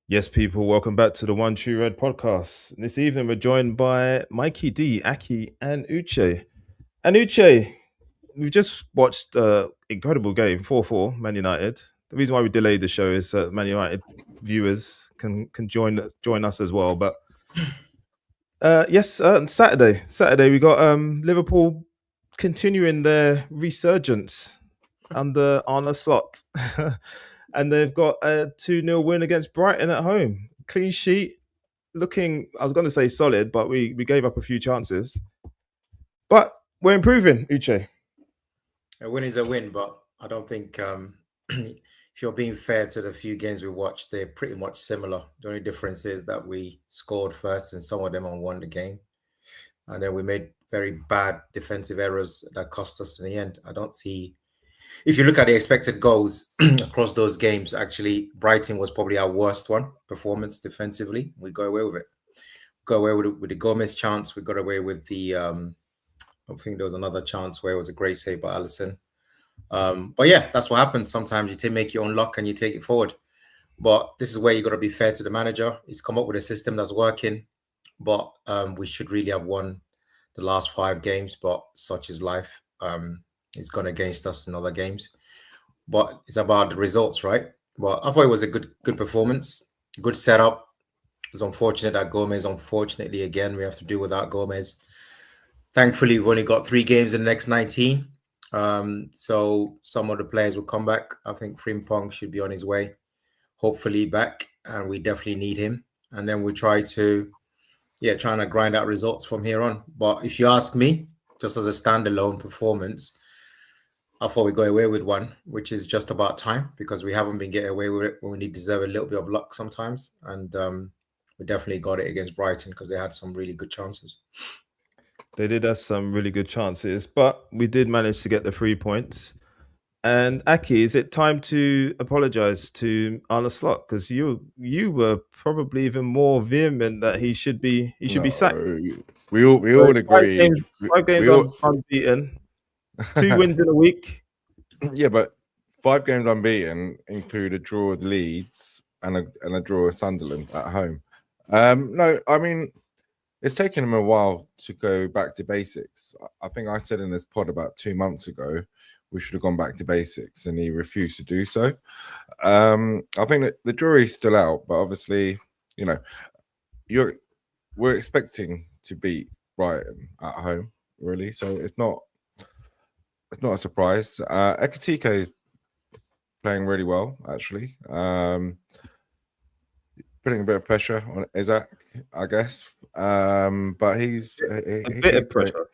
Yes, people, welcome back to the One True Red podcast. This evening, we're joined by Mikey D, Aki, and Uche. And Uche, we've just watched an incredible game, 4-4, Man United. The reason why we delayed the show is that Man United viewers can join us as well. But Saturday we got Liverpool continuing their resurgence under Arne Slot. And they've got a 2-0 win against Brighton at home. Clean sheet, looking, I was going to say solid, but we gave up a few chances. But we're improving, Uche. A win is a win, but I don't think if you're being fair to the few games we watched, they're pretty much similar. The only difference is that we scored first and some of them won the game. And then we made very bad defensive errors that cost us in the end. I don't see... If you look at the expected goals across those games, actually, Brighton was probably our worst one performance defensively. We got away with it. Got away with the Gomez chance. We got away with the, I think there was another chance where it was a great save by Alisson. But yeah, that's what happens. Sometimes you make your own luck and you take it forward. But this is where you got to be fair to the manager. He's come up with a system that's working. But we should really have won the last 5 games. But such is life. It's gone against us in other games, but it's about the results, right? But I thought it was a good performance, good setup. It was unfortunate that Gomez, unfortunately, again, we have to do without Gomez. Thankfully, we've only got 3 games in the next 19. So some of the players will come back. I think Frimpong should be on his way, hopefully back, and we definitely need him. And then we trying to grind out results from here on. But if you ask me, just as a standalone performance, I thought we got away with one, which is just about time because we haven't been getting away with it when we deserve a little bit of luck sometimes. And we definitely got it against Brighton because they had some really good chances. They did have some really good chances, but we did manage to get the 3 points. And Aki, is it time to apologise to Arne Slot? Because you were probably even more vehement that he should be sacked. We all agree. 5 games unbeaten. 2 wins in a week. Yeah, but 5 games unbeaten include a draw with Leeds and a draw with Sunderland at home. No, I mean, it's taken him a while to go back to basics. I think I said in this pod about 2 months ago, we should have gone back to basics, and he refused to do so. I think that the jury's still out, but obviously, we're expecting to beat Brighton at home, really. So it's not a surprise. Ekitike is playing really well, actually. Putting a bit of pressure on Isaac, I guess. But he's a bit of pressure.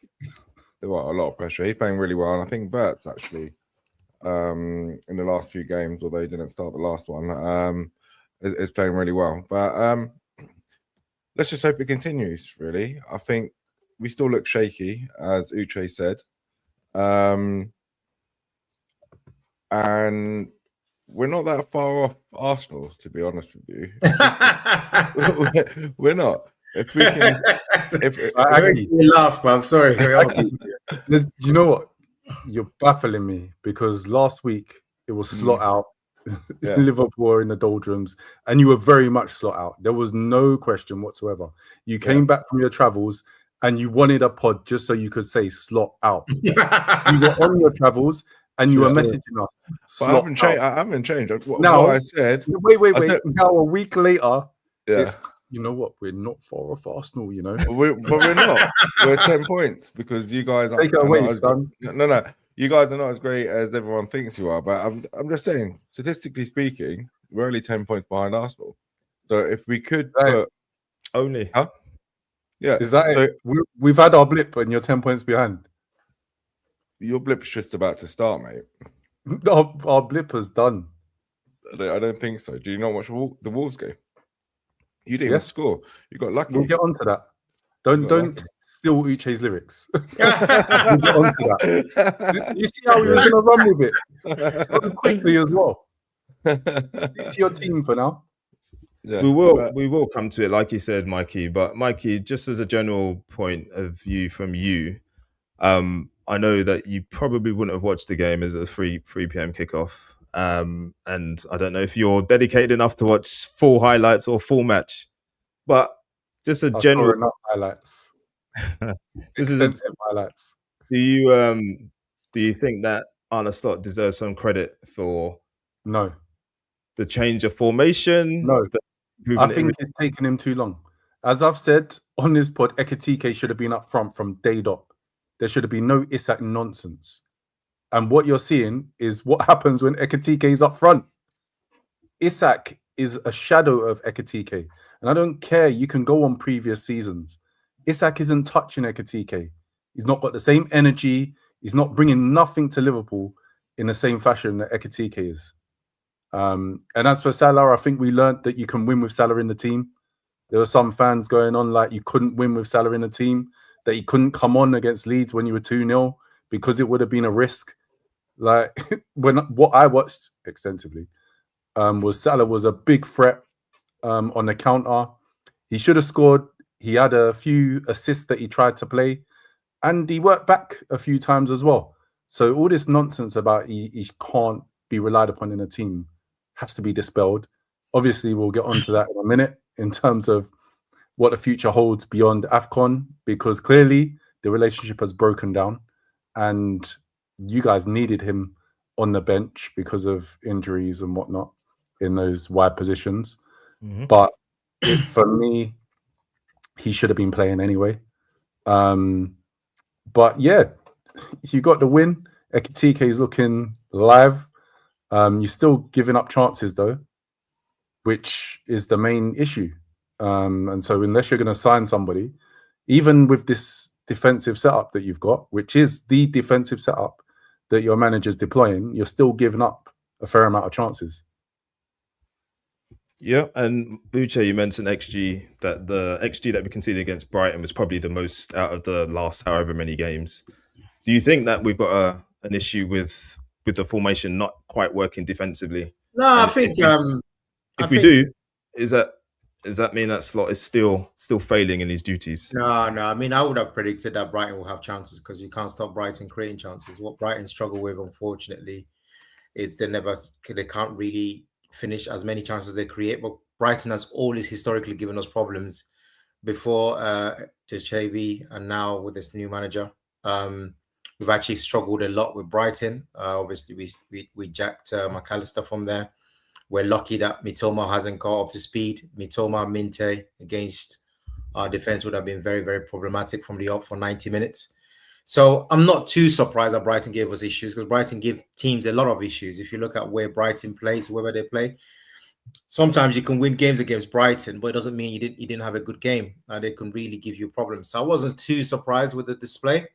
A lot of pressure. He's playing really well, and I think Bert's actually in the last few games, although he didn't start the last one, is playing really well. But let's just hope it continues. Really, I think we still look shaky, as Uche said. And we're not that far off Arsenal, to be honest with you. We're not. If we can, I make me laugh, but I'm sorry. You know what? You're baffling me because last week it was Slot out, Liverpool in the doldrums, and you were very much Slot out. There was no question whatsoever. You came back from your travels and you wanted a pod just so you could say Slot out. You were on your travels and you were messaging us. But I haven't changed. What I said. Wait. Now a week later, you know what? We're not far off Arsenal, you know. But we're not. We're 10 points because you guys are. Take it away, son. No. You guys are not as great as everyone thinks you are. But I'm just saying, statistically speaking, we're only 10 points behind Arsenal. So if we could put only, yeah, is that it? We've had our blip and you're 10 points behind. Your blip's just about to start, mate. Our blip is done. I don't think so. Do you not watch the Wolves game? You didn't even score. You got lucky. We'll get onto that. Don't steal Uche's lyrics. We'll get onto that. You see how we were going to run with it so quickly as well. Stick to your team for now. Yeah, we will come to it, like you said, Mikey. But Mikey, just as a general point of view from you, I know that you probably wouldn't have watched the game as a 3 p.m. kickoff. And I don't know if you're dedicated enough to watch full highlights or full match. But just a general enough highlights. Extensive highlights. Do you think that Arne Slot deserves some credit for the change of formation? No. I think it's taken him too long. As I've said on this pod, Ekitike should have been up front from day dot. There should have been no Isak nonsense. And what you're seeing is what happens when Ekitike is up front. Isak is a shadow of Ekitike. And I don't care. You can go on previous seasons. Isak isn't touching Ekitike. He's not got the same energy. He's not bringing nothing to Liverpool in the same fashion that Ekitike is. And as for Salah, I think we learned that you can win with Salah in the team. There were some fans going on like you couldn't win with Salah in the team, that he couldn't come on against Leeds when you were 2-0 because it would have been a risk. Like what I watched extensively was Salah was a big threat on the counter. He should have scored. He had a few assists that he tried to play, and he worked back a few times as well. So all this nonsense about he can't be relied upon in a team has to be dispelled. Obviously, we'll get onto that in a minute in terms of what the future holds beyond AFCON, because clearly the relationship has broken down and you guys needed him on the bench because of injuries and whatnot in those wide positions. Mm-hmm. But for me, he should have been playing anyway. But yeah, you got the win. Ekitike is looking live. You're still giving up chances though, which is the main issue. And so unless you're going to sign somebody, even with this defensive setup that you've got, which is the defensive setup that your manager's deploying, you're still giving up a fair amount of chances. Yeah, and Uche, you mentioned XG, that the XG that we conceded against Brighton was probably the most out of the last however many games. Do you think that we've got an issue with the formation not quite working defensively? No, I think if we do, does that mean that Slot is still failing in his duties? No. I mean, I would have predicted that Brighton will have chances because you can't stop Brighton creating chances. What Brighton struggle with, unfortunately, is they can't really finish as many chances as they create. But Brighton has always historically given us problems before JB and now with this new manager. We've actually struggled a lot with Brighton. Obviously, we jacked McAllister from there. We're lucky that Mitoma hasn't got up to speed. Mitoma, Minte against our defense would have been very, very problematic from the up for 90 minutes. So I'm not too surprised that Brighton gave us issues, because Brighton give teams a lot of issues. If you look at where Brighton plays, wherever they play, sometimes you can win games against Brighton, but it doesn't mean you didn't have a good game. They can really give you problems. So I wasn't too surprised with the display.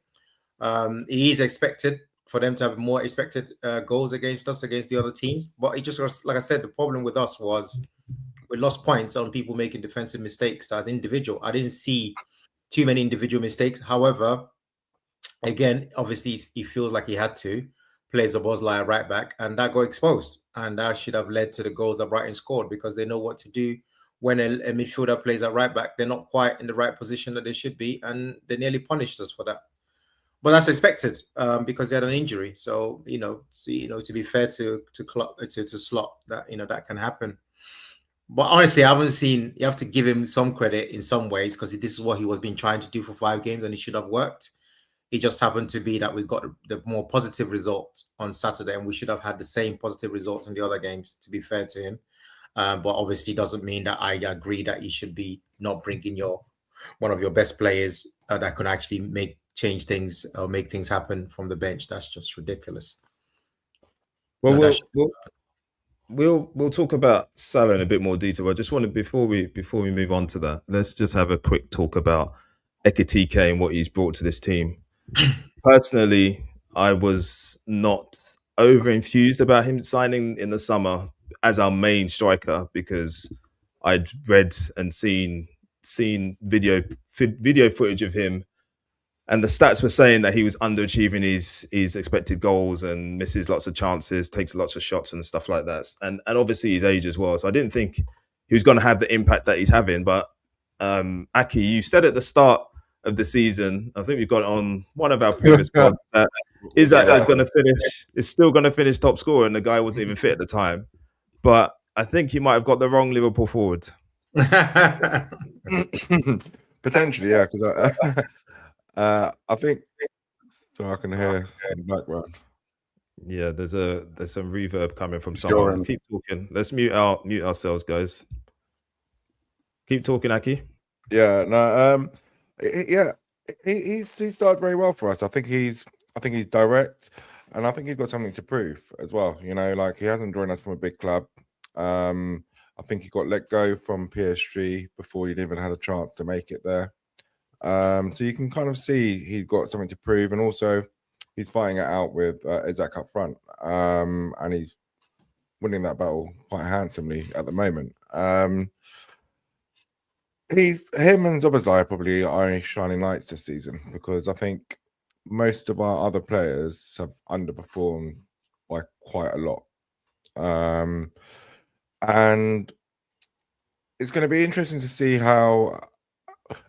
It is expected for them to have more expected goals against us, against the other teams. But it just was, like I said, the problem with us was we lost points on people making defensive mistakes as individual. I didn't see too many individual mistakes. However, again, obviously he feels like he had to play Szoboszlai right back, and that got exposed. And that should have led to the goals that Brighton scored, because they know what to do when a midfielder plays at right back. They're not quite in the right position that they should be, and they nearly punished us for that. But that's expected because they had an injury. So to be fair to Slot, that that can happen. But honestly, I haven't seen. You have to give him some credit in some ways, because this is what he was been trying to do for 5 games, and it should have worked. It just happened to be that we got the more positive result on Saturday, and we should have had the same positive results in the other games, to be fair to him. But obviously, doesn't mean that I agree that he should be not bringing one of your best players that can actually change things or make things happen from the bench. That's just ridiculous. Well, we'll talk about Salah in a bit more detail. I just wanted, before we move on to that, let's just have a quick talk about Ekitike and what he's brought to this team. Personally, I was not over enthused about him signing in the summer as our main striker, because I'd read and seen video footage of him, and the stats were saying that he was underachieving his expected goals and misses lots of chances, takes lots of shots and stuff like that, and obviously his age as well. So I didn't think who's going to have the impact that he's having. But Aki, you said at the start of the season, I think we've got on one of our previous pods, that Isak is going to finish, is still going to finish top scorer, and the guy wasn't even fit at the time. But I think you might have got the wrong Liverpool forward. Potentially, yeah, because I think so. I can hear in the background. Yeah, there's some reverb coming from someone. Keep talking. Let's mute ourselves, guys. Keep talking, Aki. Yeah, no, yeah, he started very well for us. I think he's direct, and I think he's got something to prove as well. You know, like he hasn't joined us from a big club. I think he got let go from PSG before he'd even had a chance to make it there. So you can kind of see he's got something to prove, and also he's fighting it out with Isak up front, and he's winning that battle quite handsomely at the moment. Him and Szoboszlai probably are shining lights this season, because I think most of our other players have underperformed by quite a lot. And it's going to be interesting to see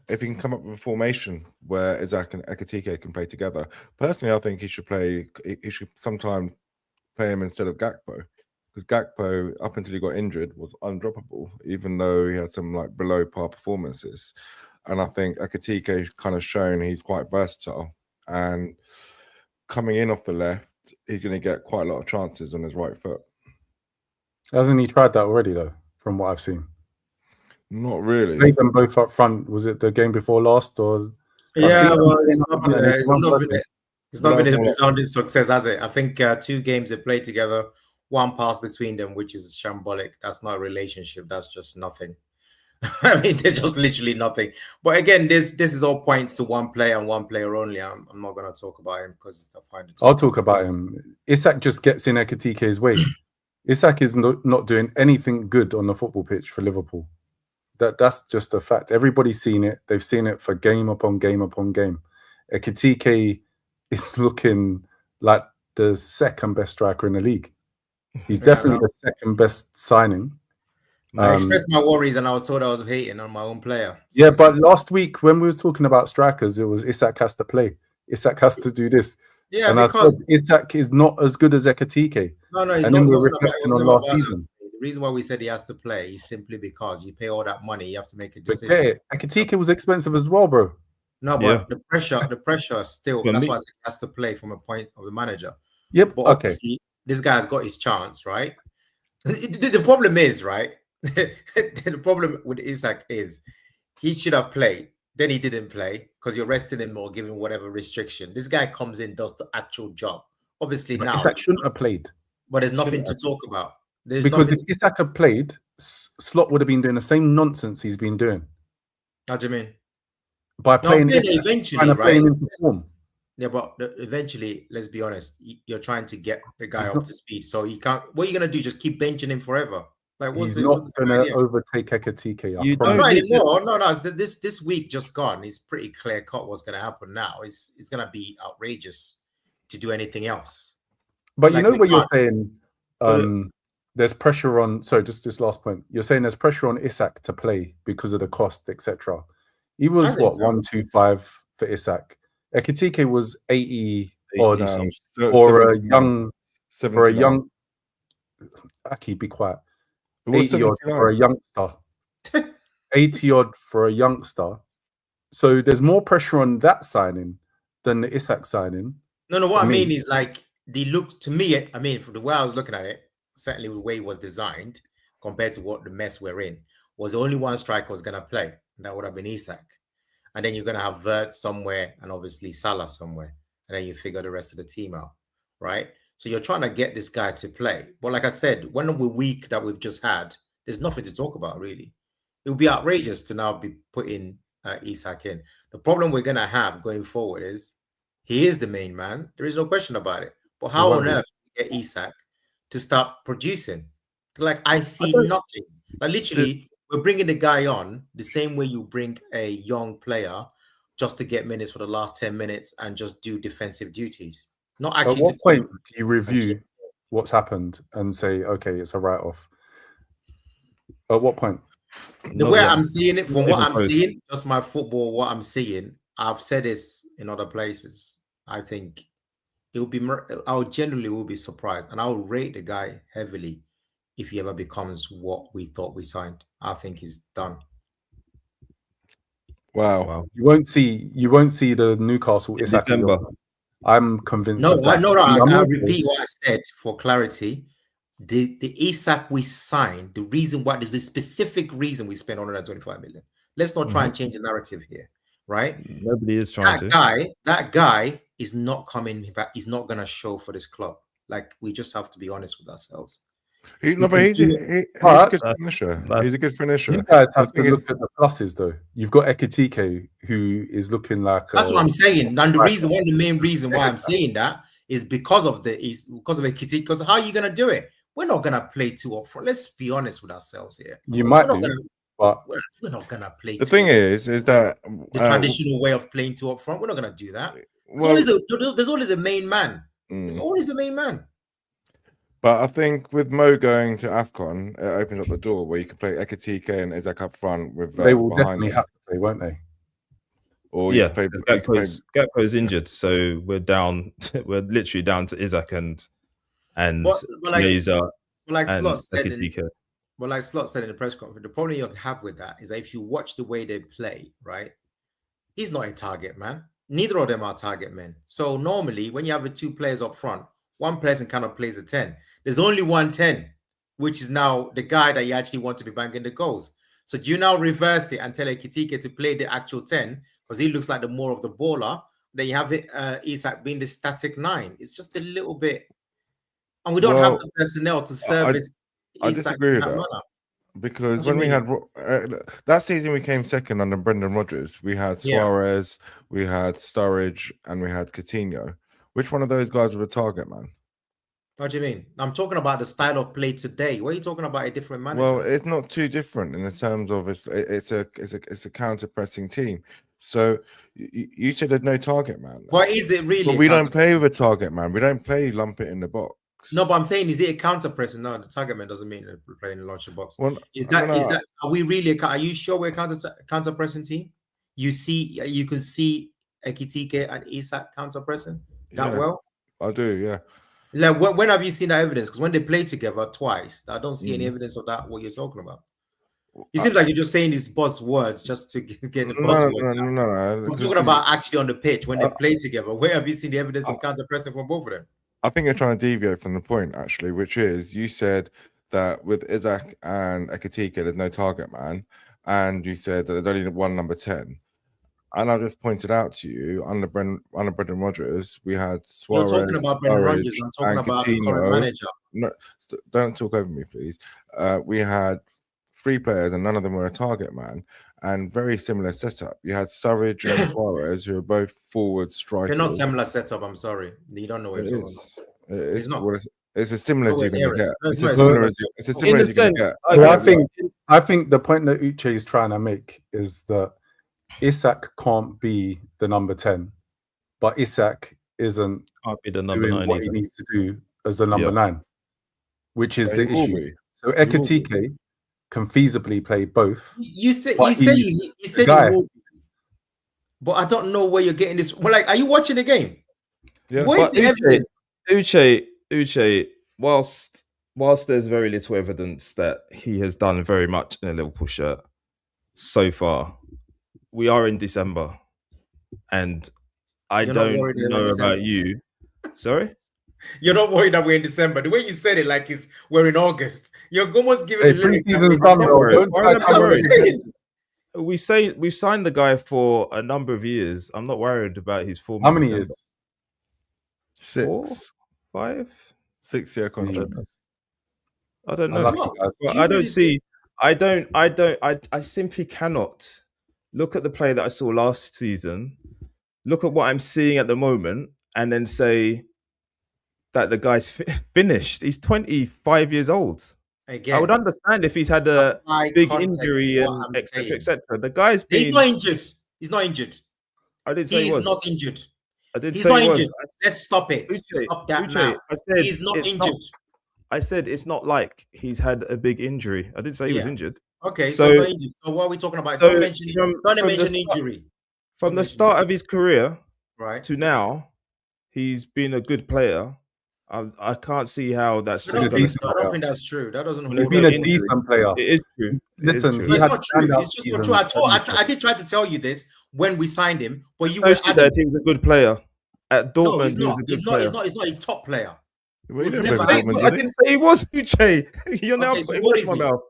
if he can come up with a formation where Isak and Ekitike can play together. Personally, I think he should sometime play him instead of Gakpo, because Gakpo, up until he got injured, was undroppable, even though he had some like below par performances. And I think Ekitike kind of shown he's quite versatile, and coming in off the left, he's going to get quite a lot of chances on his right foot. Hasn't he tried that already, though, from what I've seen? Not really. Played them both up front. Was it the game before last? Or yeah, well, it's not been a resounding success, has it? I think 2 games they played together, 1 pass between them, which is shambolic. That's not a relationship. That's just nothing. I mean, there's just literally nothing. But again, this is all points to one player and one player only. I'm not going to talk about him because I find it. I'll talk about him. Isak just gets in Ekitike's way. Isak is not doing anything good on the football pitch for Liverpool. That's just a fact. Everybody's seen it. They've seen it for game upon game upon game. Ekitike is looking like the second best striker in the league. He's definitely the second best signing. I expressed my worries, and I was told I was hating on my own player. So yeah, but last week when we were talking about strikers, it was Isak has to play. Isak has to do this. Yeah, and because Isak is not as good as Ekitike. No, and then we're reflecting on last season. The reason why we said he has to play is simply because you pay all that money, you have to make a decision. But Ekitike was expensive as well, bro. No, but the pressure still. That's why I said he has to play from a point of the manager. Yep. But obviously, this guy's got his chance, right? The problem is, right? The problem with Isak is he should have played. Then he didn't play because you're resting him or giving whatever restriction. This guy comes in, does the actual job. Obviously, but now Isak shouldn't have played. But there's nothing to talk about. Because if Isak had played, Slot would have been doing the same nonsense he's been doing. How do you mean? By playing eventually, right? Into form. Yeah, but eventually, let's be honest, you're trying to get the guy up to speed. So you can't. What are you gonna do? Just keep benching him forever? Like, he's not gonna overtake Ekitike. You don't anymore. No. This week just gone. It's pretty clear cut what's gonna happen now. It's gonna be outrageous to do anything else. But you know what you're saying. There's pressure on. Sorry, just this last point. You're saying there's pressure on Isak to play because of the cost, etc. He was what 125 for Isak. Ekitike was 80 odd for a young. Aki, be quiet. 80 odd for a youngster. 80 odd for a youngster. So there's more pressure on that signing than the Isak signing. No. What I mean is, like, they look to me. I mean, from the way I was looking at it, certainly the way it was designed compared to what the mess we're in, was only one striker was going to play, and that would have been Isak. And then you're going to have Vert somewhere and obviously Salah somewhere. And then you figure the rest of the team out, right? So you're trying to get this guy to play. But like I said, when the week that we've just had, there's nothing to talk about, really. It would be outrageous to now be putting Isak in. The problem we're going to have going forward is he is the main man. There is no question about it. But how on earth do you get Isak to start producing? Like, I see nothing. Like, literally, we're bringing the guy on the same way you bring a young player just to get minutes for the last 10 minutes and just do defensive duties. Not actually. At what point do you review what's happened and say, okay, it's a write-off? At what point? The way I'm seeing it, from what I'm seeing, just my football, what I'm seeing, I've said this in other places. I think it will be. I generally will be surprised, and I will rate the guy heavily if he ever becomes what we thought we signed. I think he's done. Wow. You won't see the Newcastle in December. I'm convinced. No, I repeat what I said for clarity. The Isak we signed, the reason why, there's the specific reason we spent 125 million. Let's not try and change the narrative here, right? Nobody is trying that guy is not coming back. He's not going to show for this club. Like, we just have to be honest with ourselves. He's a good finisher. He's a good finisher. You guys have to look at the pluses, though. You've got Ekitike, who is looking like. That's what I'm saying. And the main reason why I'm saying that is because of Ekitike. Because how are you going to do it? We're not going to play two up front. Let's be honest with ourselves here. You might do, but we're not going to play. The thing is that the traditional way of playing two up front, we're not going to do that. There's always a main man. There's always a main man. But I think with Mo going to AFCON, it opens up the door where you can play Ekitike and Isak up front with they will definitely have to play, won't they? Or Gakpo's injured, so we're down. We're literally down to Isak and Chiesa like Slot said in the press conference. The problem you have with that is that if you watch the way they play, right, he's not a target man. Neither of them are target men. So normally, when you have two players up front, one person kind of plays a 10. There's only one 10, which is now the guy that you actually want to be banging the goals. So do you now reverse it and tell Ekitike to play the actual 10 because he looks like the more of the baller? Then you have Isak being the static 9. It's just a little bit, and we don't have the personnel to service. I disagree with that because when we had that season, we came second under Brendan Rodgers. We had Suarez, we had Sturridge, and we had Coutinho. Which one of those guys was a target man? What do you mean? I'm talking about the style of play today. What are you talking about? A different manager? Well, it's not too different in the terms of it's a counter pressing team. So you said there's no target man. What is it really? But we don't play with a target man. We don't play lump it in the box. No, but I'm saying, is it a counter pressing? No, the target man doesn't mean we're playing in the launcher box. Well, is that? Are we really? Are you sure we're a counter pressing team? You can see Ekitike and Isak counter pressing that well. I do, yeah. Like, when have you seen that evidence? Because when they play together twice, I don't see any evidence of that. What you're talking about? It seems like you're just saying these buzzwords just to get the buzzwords. No. I'm talking about actually on the pitch when they play together. Where have you seen the evidence of counter pressing from both of them? I think you're trying to deviate from the point, actually, which is you said that with Isak and Ekitike, there's no target man, and you said that there's only one number 10. And I just pointed out to you, under Brendan Rodgers, we had Suarez. You're talking about Brendan Rodgers. I'm talking about the current manager. No, don't talk over me, please. We had 3 players, and none of them were a target man, and very similar setup. You had Sturridge and Suarez, who are both forward strikers. They're not similar setup. I'm sorry, you don't know what you're talking about. It's not. It's as similar as you're going to get. It's as similar as you're going to get. I think the point that Uche is trying to make is that Isak can't be the number 10, but Isak can't be the number 9 what he needs to do as the number 9, which is the issue. So Ekitike can feasibly play both. You said he will, but I don't know where you're getting this. Well, like, are you watching the game? Yeah. Where's the evidence? Uche, whilst there's very little evidence that he has done very much in a Liverpool shirt so far, we are in December, and You're don't know about you. Sorry? You're not worried that we're in December. The way you said it, like we're in August. You're almost giving it pre-season. We say we've signed the guy for a number of years. I'm not worried about his form. How many years? 6, 4, 5, 6-year contract. I don't know. I simply cannot look at the play that I saw last season, look at what I'm seeing at the moment, and then say that the guy's finished. He's 25 years old. Again, I would understand if he's had a big injury and etc. etc. The guy's been... He's not injured. He's not injured. I didn't say he's not injured. I did he's say not he injured. was. Let's stop it. Stop that now. I said he's not injured. I said it's not like he's had a big injury. I didn't say he was injured. Okay, So what are we talking about? So Don't mention injury. From the start of his career right to now, he's been a good player. I can't see how that's I just don't going think that's true. That doesn't hold He's been a decent player. It is true. Listen, it's not true. It's just not true. I did try to tell you this when we signed him, but you were that he was a good player at Dortmund. No, he's not. He's not a top player. I didn't say he was, Uche. You're now putting words in my mouth.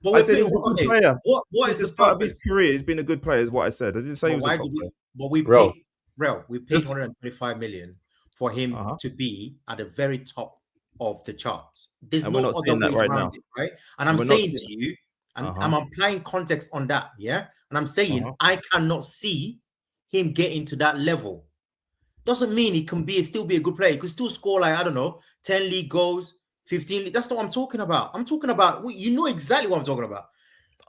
I said he was a good player. What is the start of his career? He's been a good player, is what I said. I didn't say he was a top player. But we paid 125 million for him to be at the very top of the charts. There's no other way around it, right? And I'm saying to you, and I'm applying context on that, yeah? And I'm saying I cannot see him getting to that level. Doesn't mean he can still be a good player. He could still score 10 league goals, 15. That's not what I'm talking about. I'm talking about, you know exactly what I'm talking about.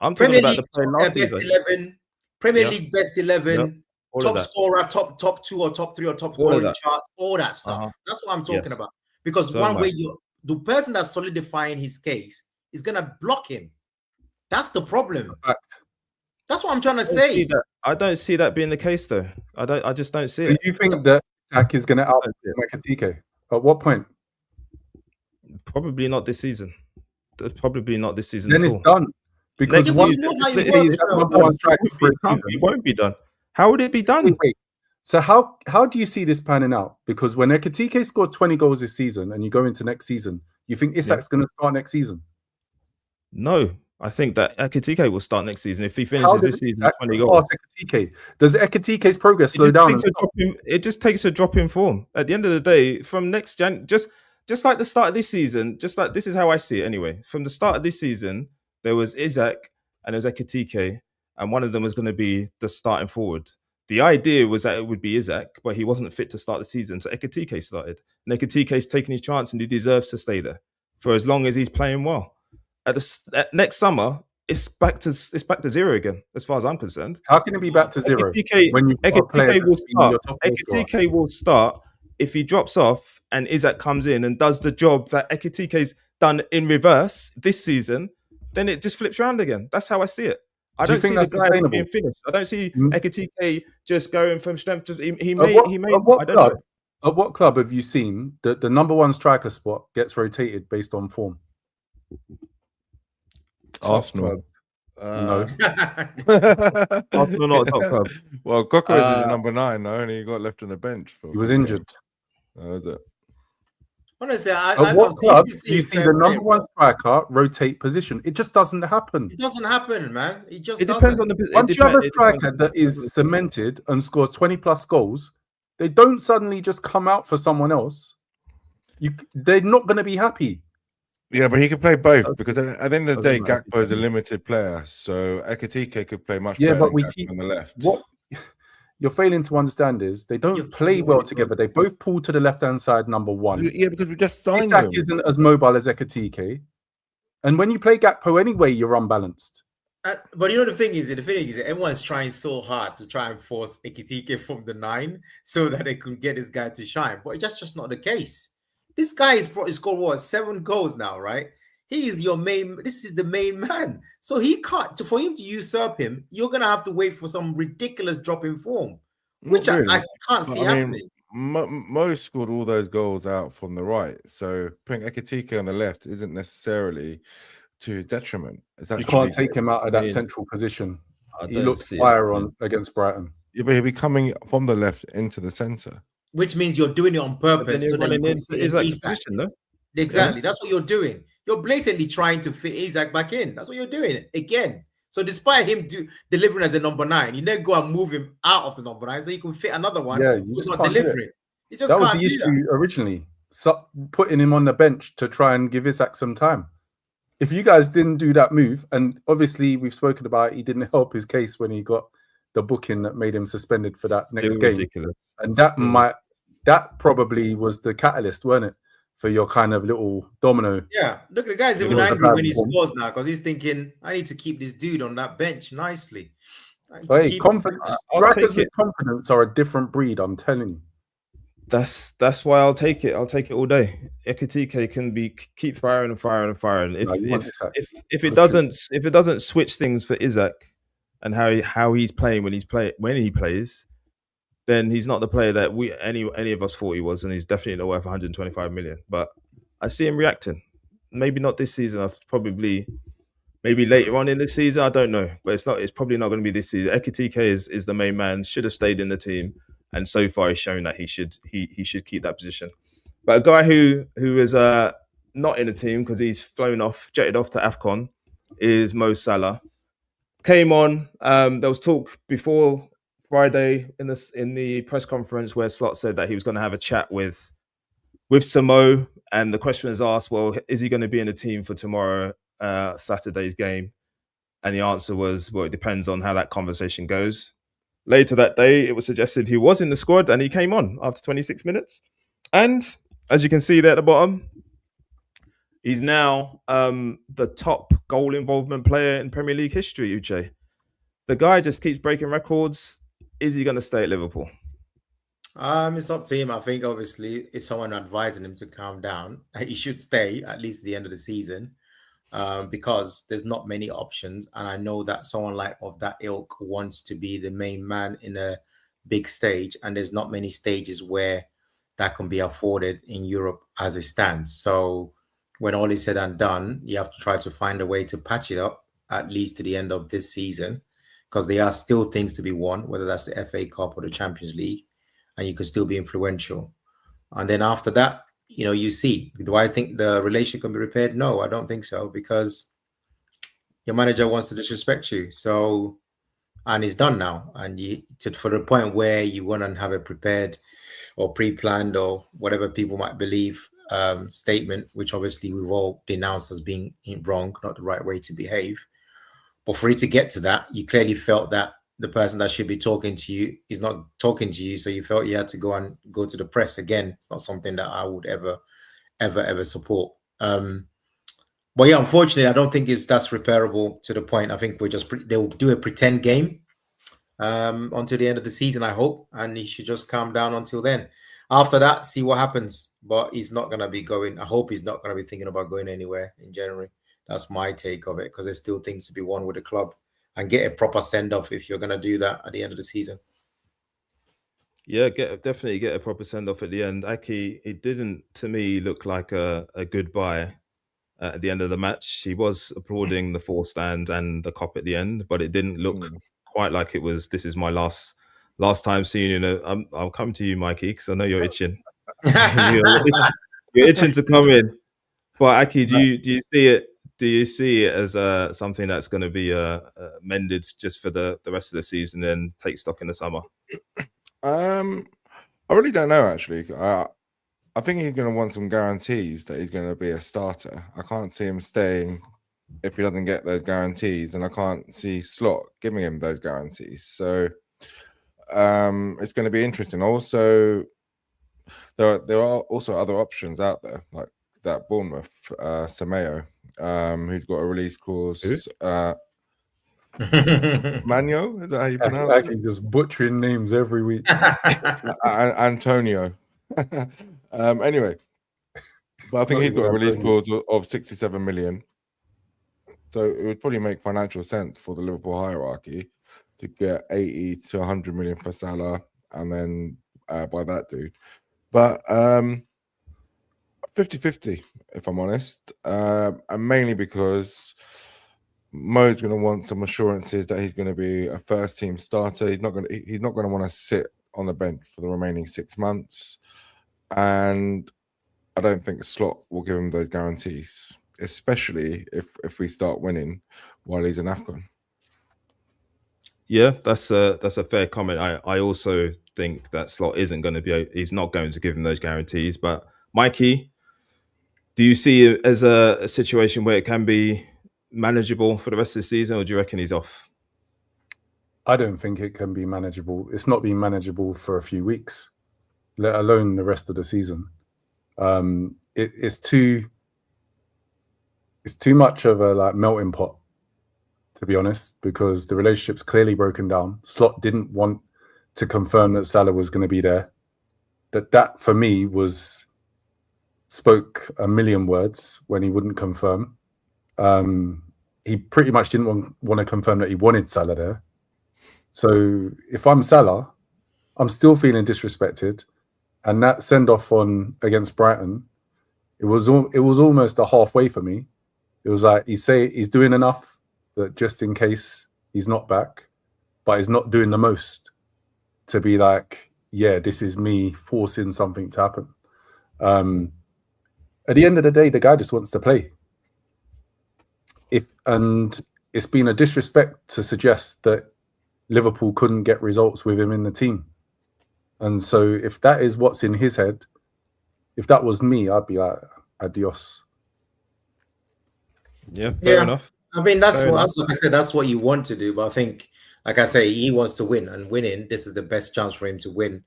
I'm talking about the best season. 11, Premier League best 11, top scorer, top 2 or top 3 or top scoring charts, all that stuff. That's what I'm talking about. Because the person that's solidifying his case is gonna block him. That's the problem. That's what I'm trying to say. I don't see that being the case, though. I just don't see it. Do you think that Zach is going to out Ekitike? At what point? Probably not this season. Probably not this season. Then it's done. Because it won't be done. How would it be done? Wait. So how do you see this panning out? Because when Ekitike scored 20 goals this season and you go into next season, you think Isak's going to start next season? No. I think that Ekitike will start next season if he finishes this season with 20 goals. Does Ekitike's progress slow down? It just takes a drop in form. At the end of the day, from next just like the start of this season, just like this is how I see it anyway. From the start of this season, there was Isak and there was Ekitike, and one of them was going to be the starting forward. The idea was that it would be Isak, but he wasn't fit to start the season, so Ekitike started. And Ekitike's taken his chance, and he deserves to stay there for as long as he's playing well. At next summer, it's back to zero again, as far as I'm concerned. How can it be back to zero? Ekitike will start if he drops off and Isak comes in and does the job that Ekitike's done in reverse this season. Then it just flips around again. That's how I see it. I don't see the guy being finished. I don't see Ekitike just going from strength to he may. I don't know. At what club have you seen that the number one striker spot gets rotated based on form? Arsenal. No. Arsenal not a top club. Well, Cocker is the number 9, though, and he got left on the bench. He was injured. Oh, is it? Honestly, at what club do you see the number one striker rotate position? It just doesn't happen. It doesn't happen, man. It depends on the. Once you have a striker that is cemented and scores 20+ goals, they don't suddenly just come out for someone else. They're not going to be happy. Yeah, but he could play both because at the end of the day, Gakpo is a limited player, so Ekitike could play much better. Yeah, but we keep on the left. What you're failing to understand is they don't play well together. They both pull to the left-hand side, number 1. Yeah, because we just signed him. Isak isn't as mobile as Ekitike, and when you play Gakpo anyway, you're unbalanced. But you know the thing is everyone's trying so hard to try and force Ekitike from the 9 so that they can get this guy to shine, but that's just not the case. This guy is scored what 7 goals now, right? He is your main. This is the main man. So he can't. For him to usurp him, you're gonna have to wait for some ridiculous drop in form, which really. I can't see happening. Mo scored all those goals out from the right, so putting Ekitike on the left isn't necessarily to detriment. You can't take him out of that central position. He looked fire on against Brighton. Yeah, but he'll be coming from the left into the centre. Which means you're doing it on purpose. So position, though. Exactly. That's what you're doing. You're blatantly trying to fit Isak back in. That's what you're doing again. So despite him delivering as a number 9, you then go and move him out of the number 9 so you can fit another one who's not delivering. You just that can't was the issue originally. So putting him on the bench to try and give Isak some time. If you guys didn't do that move, and obviously we've spoken about he didn't help his case when he got the booking that made him suspended for that next game. Ridiculous. And that probably was the catalyst, weren't it? For your kind of little domino. Yeah, look, the guy's even angry when he scores now because he's thinking, I need to keep this dude on that bench nicely. Hey, confidence. Strikers with confidence are a different breed, I'm telling you. That's why I'll take it. I'll take it all day. Ekitike can keep firing and firing and firing. If it doesn't switch things for Isak and how he's playing when he plays, then he's not the player that any of us thought he was, and he's definitely not worth 125 million. But I see him reacting. Maybe not this season. Maybe later on in the season. I don't know, but it's probably not going to be this season. Ekitike is the main man. Should have stayed in the team. And so far, he's shown that he should keep that position. But a guy who is not in the team because he's jetted off to AFCON is Mo Salah. Came on. There was talk before Friday in the press conference where Slot said that he was going to have a chat with Samo, and the question was asked, well, is he going to be in the team for tomorrow, Saturday's game? And the answer was, well, it depends on how that conversation goes. Later that day, it was suggested he was in the squad, and he came on after 26 minutes. And as you can see there at the bottom, he's now the top goal involvement player in Premier League history, Uche. The guy just keeps breaking records. Is he going to stay at Liverpool? It's up to him. I think obviously it's someone advising him to calm down. He should stay at least at the end of the season. Because there's not many options, and I know that someone like of that ilk wants to be the main man in a big stage, and there's not many stages where that can be afforded in Europe as it stands. So when all is said and done, you have to try to find a way to patch it up at least to the end of this season, because there are still things to be won, whether that's the FA Cup or the Champions League, and you can still be influential. And then after that, you see, do I think the relationship can be repaired? No, I don't think so, because your manager wants to disrespect you. So, and it's done now. And for the point where you want to have a prepared or pre-planned or whatever people might believe statement, which obviously we've all denounced as being wrong, not the right way to behave. But for it to get to that, you clearly felt that the person that should be talking to you is not talking to you, so you felt you had to go to the press again. It's not something that I would ever support. But yeah, unfortunately, I don't think that's repairable to the point. I think they'll do a pretend game until the end of the season, I hope, and he should just calm down until then. After that, see what happens. But he's not going to be going. I hope he's not going to be thinking about going anywhere in January. That's my take of it, because there's still things to be won with the club. And get a proper send-off if you're going to do that at the end of the season. Yeah, definitely get a proper send-off at the end. Aki, it didn't, to me, look like a goodbye at the end of the match. He was applauding the four stand and the cop at the end, but it didn't look quite like it was, this is my last time seeing you. I'll come to you, Mikey, because I know you're itching. you're itching to come in. But Aki, do you see it? Do you see it as something that's going to be mended just for the rest of the season and take stock in the summer? I really don't know, actually. I think he's going to want some guarantees that he's going to be a starter. I can't see him staying if he doesn't get those guarantees, and I can't see Slot giving him those guarantees. So it's going to be interesting. Also, there are also other options out there, like that Bournemouth, Sameo. Who's got a release clause? Manio, is that how you pronounce it? Just butchering names every week. Antonio. Anyway, but I think he's got a release clause of 67 million. So it would probably make financial sense for the Liverpool hierarchy to get 80 to 100 million for Salah and then buy that dude. But 50-50, if I'm honest, and mainly because Mo's going to want some assurances that he's going to be a first team starter. He's not going to want to sit on the bench for the remaining 6 months, and I don't think Slot will give him those guarantees, especially if we start winning while he's in AFCON. Yeah, that's a fair comment. I also think that Slot he's not going to give him those guarantees. But Mikey, do you see it as a situation where it can be manageable for the rest of the season, or do you reckon he's off? I don't think it can be manageable. It's not been manageable for a few weeks, let alone the rest of the season. It's too much of a melting pot, to be honest, because the relationship's clearly broken down. Slot didn't want to confirm that Salah was going to be there. that for me spoke a million words when he wouldn't confirm. He pretty much didn't want to confirm that he wanted Salah there. So if I'm Salah, I'm still feeling disrespected, and that send off against Brighton, it was almost a halfway for me. It was like he's doing enough that just in case he's not back, but he's not doing the most to be like, yeah, this is me forcing something to happen. At the end of the day, the guy just wants to play. And it's been a disrespect to suggest that Liverpool couldn't get results with him in the team. And so if that is what's in his head, if that was me, I'd be like, adios. Yeah, fair enough. I mean, that's like I said, that's what you want to do. But I think, like I say, he wants to win, and winning, this is the best chance for him to win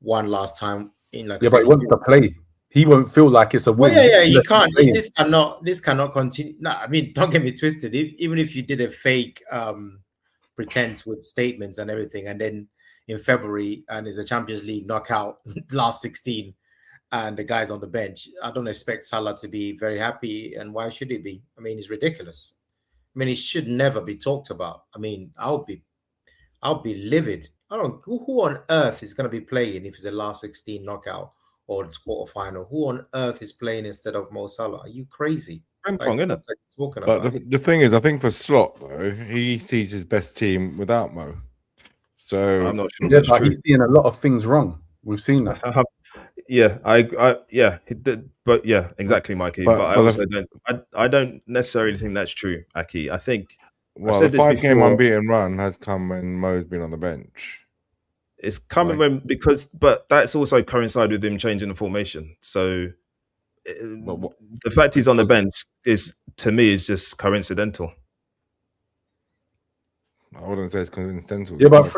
one last time. But he wants to play. He won't feel like it's a win. Well, yeah, he can't. This cannot continue. No, I mean, don't get me twisted. Even if you did a fake pretense with statements and everything, and then in February and there's a Champions League knockout last 16, and the guy's on the bench, I don't expect Salah to be very happy. And why should he be? I mean, it's ridiculous. I mean, he should never be talked about. I mean, I'll be livid. Who on earth is going to be playing if it's a last 16 knockout or it's quarterfinal? Who on earth is playing instead of Mo Salah? Are you crazy? The thing is, I think for Slot though, he sees his best team without Mo. So I'm not sure. Yeah, but he's seeing a lot of things wrong. We've seen that. But yeah, exactly, Mikey. I don't necessarily think that's true, Aki. I think the 5-game unbeaten run has come when Mo's been on the bench. It's coming but that's also coincided with him changing the formation. So the fact he's on the bench is just coincidental. I wouldn't say it's coincidental. Yeah, but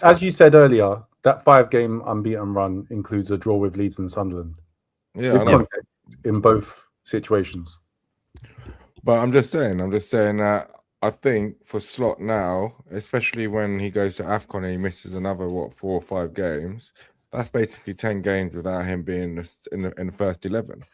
as you said earlier, that 5-game unbeaten run includes a draw with Leeds and Sunderland. Yeah, with context in both situations. But I'm just saying that I think for Slot now, especially when he goes to AFCON and he misses another 4 or 5 games, that's basically 10 games without him being in the first 11.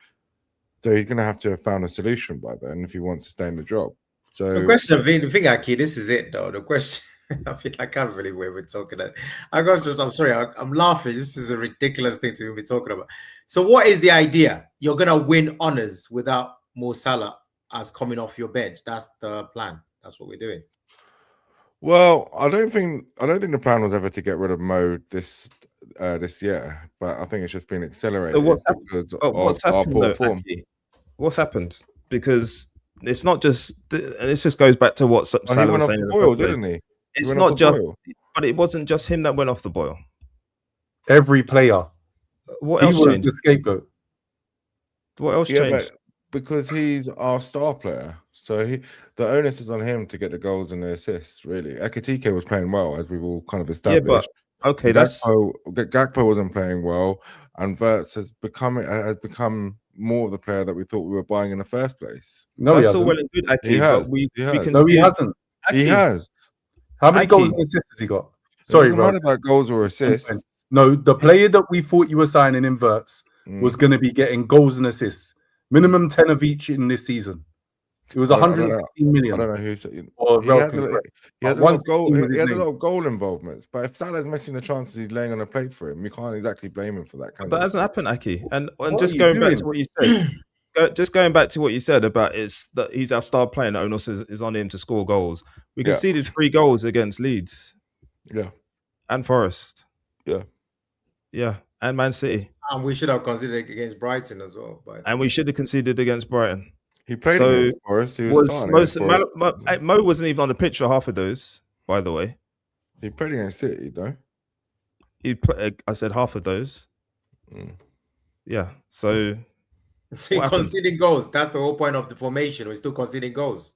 So he's going to have to have found a solution by then if he wants to stay in the job. So the question, the thing, Aki, this is it though. The question, I feel like I can't really where we're talking about. I'm sorry, I'm laughing. This is a ridiculous thing to be talking about. So what is the idea? You're gonna win honors without Mo Salah as coming off your bench. That's the plan. That's what we're doing. Well, I don't think the plan was ever to get rid of Mo this year, but I think it's just been accelerated because of our poor form. What's happened? Because it's not just, and this just goes back to what Salah was saying. Boil, didn't he? It's not just, but it wasn't just him that went off the boil. Every player. What else changed? The scapegoat. What else changed? Because he's our star player, so the onus is on him to get the goals and the assists. Really, Ekitike was playing well, as we've all kind of established. Yeah, but okay, Gakpo wasn't playing well, and Wirtz has become more of the player that we thought we were buying in the first place. No, that's all well and good, Aki. He has. He hasn't. Aki. He has. How many goals and assists has he got? Sorry, bro. Not about goals or assists. No, the player that we thought you were signing in Wirtz was going to be getting goals and assists, minimum 10 of each in this season. It was 116 million. I don't know who. He had a lot of goal involvements, but if Salah's missing the chances he's laying on a plate for him, you can't exactly blame him for that. That hasn't happened, Aki. And just going back to what you said, just going back to what you said about it's that he's our star player and onus is on him to score goals. We conceded 3 goals against Leeds, and Forest, and Man City, and we should have conceded against Brighton as well. And we should have conceded against Brighton. He played against Forest. Mo wasn't even on the pitch for half of those, by the way. He played against City, though. I said half of those. Yeah. So conceding goals. That's the whole point of the formation. We're still conceding goals.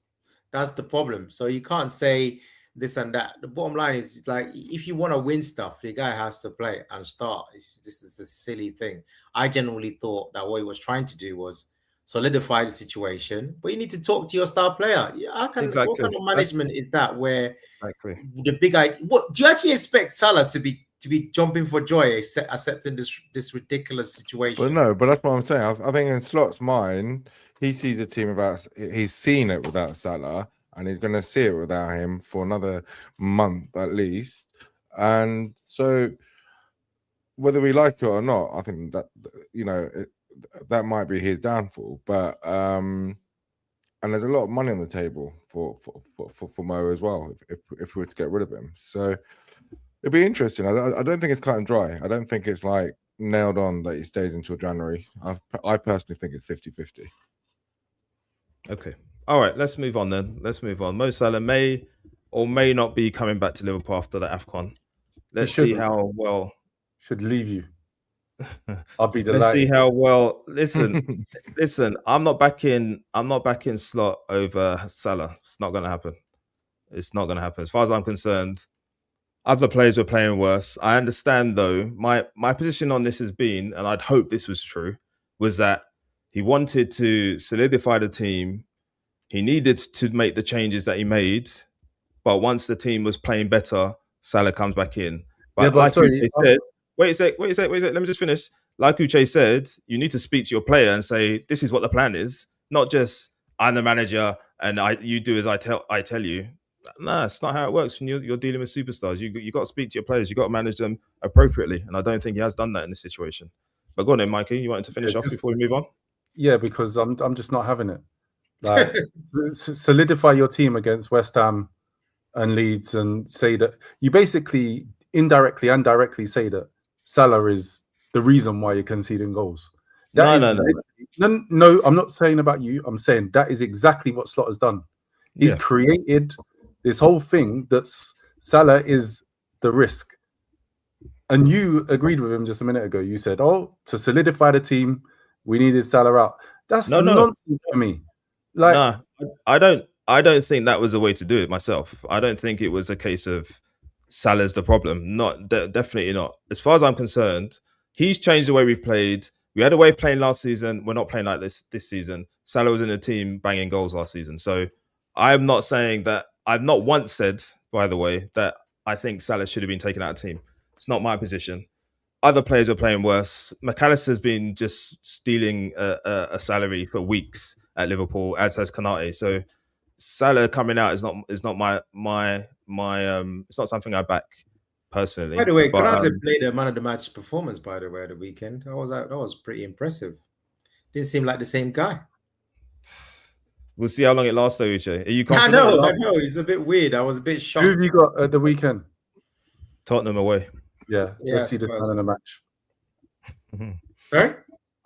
That's the problem. So you can't say this and that. The bottom line is like, if you want to win stuff, the guy has to play and start. This is a silly thing. I genuinely thought that what he was trying to do was solidify the situation, but you need to talk to your star player. What kind of management is that? Where the big idea? What do you actually expect Salah to be to be jumping for joy, accepting this ridiculous situation. But that's what I'm saying. I think in Slot's mind, he sees a team he's seen it without Salah, and he's going to see it without him for another month at least. And so, whether we like it or not, I think that that might be his downfall. But and there's a lot of money on the table for Mo as well if we were to get rid of him. So it'd be interesting. I don't think it's cut and dry. I don't think it's like nailed on that he stays until January. I personally think it's 50-50. Okay. All right. Let's move on then. Mo Salah may or may not be coming back to Liverpool after the AFCON. Let's see how well. Should leave you. I'll be delighted. Let's see how well. Listen. I'm not backing Slot over Salah. It's not going to happen. As far as I'm concerned, other players were playing worse. I understand, though. My position on this has been, and I'd hope this was true, was that he wanted to solidify the team. He needed to make the changes that he made, but once the team was playing better, Salah comes back in. But wait a sec. Let me just finish. Like Uche said, you need to speak to your player and say, this is what the plan is. Not just, I'm the manager and you do as I tell you. Nah, it's not how it works when you're dealing with superstars. You got to speak to your players. You got to manage them appropriately. And I don't think he has done that in this situation. But go on then, Mikey. You wanted to finish off before we move on? Yeah, because I'm just not having it. Like, solidify your team against West Ham and Leeds and say that you basically indirectly and directly say that Salah is the reason why you're conceding goals. No, I'm not saying about you. I'm saying that is exactly what Slot has done. He's created this whole thing that's Salah is the risk. And you agreed with him just a minute ago. You said, to solidify the team, we needed Salah out. That's nonsense for me. Like, I don't think that was the way to do it myself. I don't think it was a case of Salah's the problem. Definitely not. As far as I'm concerned, he's changed the way we've played. We had a way of playing last season. We're not playing like this season. Salah was in a team banging goals last season. So I'm not saying that. I've not once said, by the way, that I think Salah should have been taken out of the team. It's not my position. Other players are playing worse. McAllister's been just stealing a salary for weeks at Liverpool, as has Konate. So Salah coming out is not my it's not something I back personally. By the way, Konate played a man of the match performance, by the way, at the weekend. That was pretty impressive. Didn't seem like the same guy. We'll see how long it lasts, though, Uche. Are you confident? I know. It's a bit weird. I was a bit shocked. Who have you got at the weekend? Tottenham away. Yeah, let's see this man in the match. Sorry?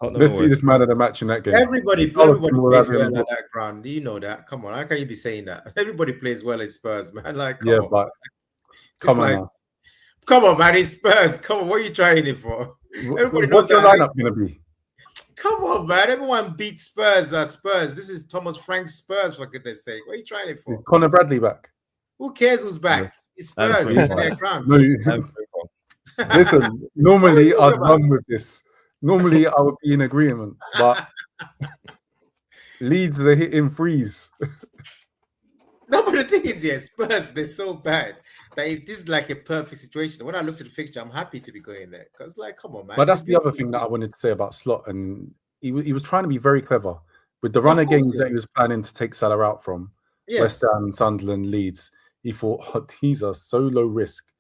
Let's see this man in the match in that game. Everybody plays well at that ground. Do you know that? Come on, how can you be saying that? Everybody plays well at Spurs, man. Like, come on. Come on, come on, man. It's Spurs. Come on, what are you trying it for? What's your lineup going to be? Come on, man. Everyone beats Spurs. Spurs. This is Thomas Frank's Spurs, for goodness sake. What are you trying it for? Is Conor Bradley back? Who cares who's back? It's Spurs. Their ground. Listen, normally I'd run with this. Normally I would be in agreement, but Leeds are hitting freeze. No, but the thing is, Spurs, they're so bad that if this is like a perfect situation, when I looked at the fixture, I'm happy to be going there. Because, like, come on, man. But that's the other thing that I wanted to say about Slot. And he was trying to be very clever with the runner games that he was planning to take Salah out from. West Ham, Sunderland, Leeds. He thought, these are so low risk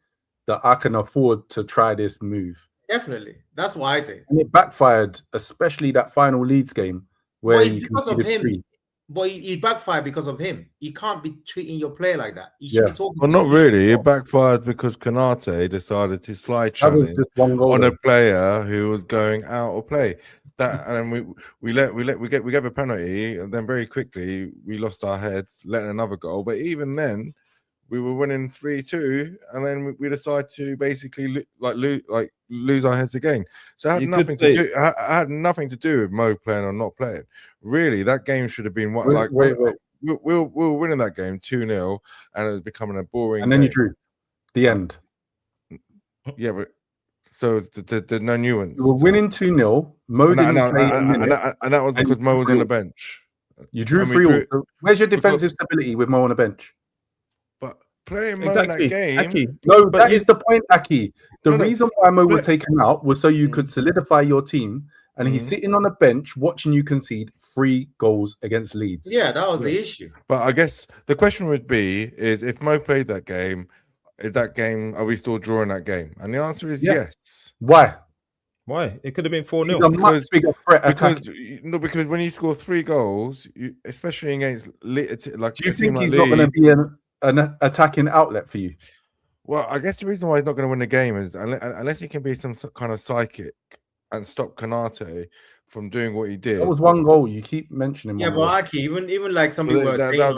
that I can afford to try this move. Definitely. That's what I think. And it backfired, especially that final Leeds game where it's because of him. But he backfired because of him. You can't be treating your player like that. You should be talking. Well, not really. It backfired because Konate decided to slide challenge on a player who was going out of play. That and we gave a penalty, and then very quickly we lost our heads, letting another goal. But even then, we were winning 3-2, and then we decided to basically lose our heads again. So it had nothing to do with Mo playing or not playing. Really, that game should have been wait. We were winning that game 2-0, and it was becoming a boring. And then you drew the end. Yeah, but so the no nuance. We were winning 2-0. Mo didn't play a minute, and that was because Mo was on the bench. You drew 3-0. Where's your defensive stability with Mo on the bench? But playing Mo in that game. Aki. No, that is the point, Aki. The reason why Mo was taken out was so you could solidify your team, and he's sitting on a bench watching you concede 3 goals against Leeds. Yeah, that was the issue. But I guess the question would be: is if Mo played that game, are we still drawing that game? And the answer is yes. Why? It could have been 4-0. He's a much bigger threat. Because when you score 3 goals, especially against like, do you think he's not going to be an attacking outlet for you? Well, I guess the reason why he's not going to win the game is unless he can be some kind of psychic and stop Konate from doing what he did. That was 1 goal. You keep mentioning. Yeah, but Aki, even like some people were saying, that was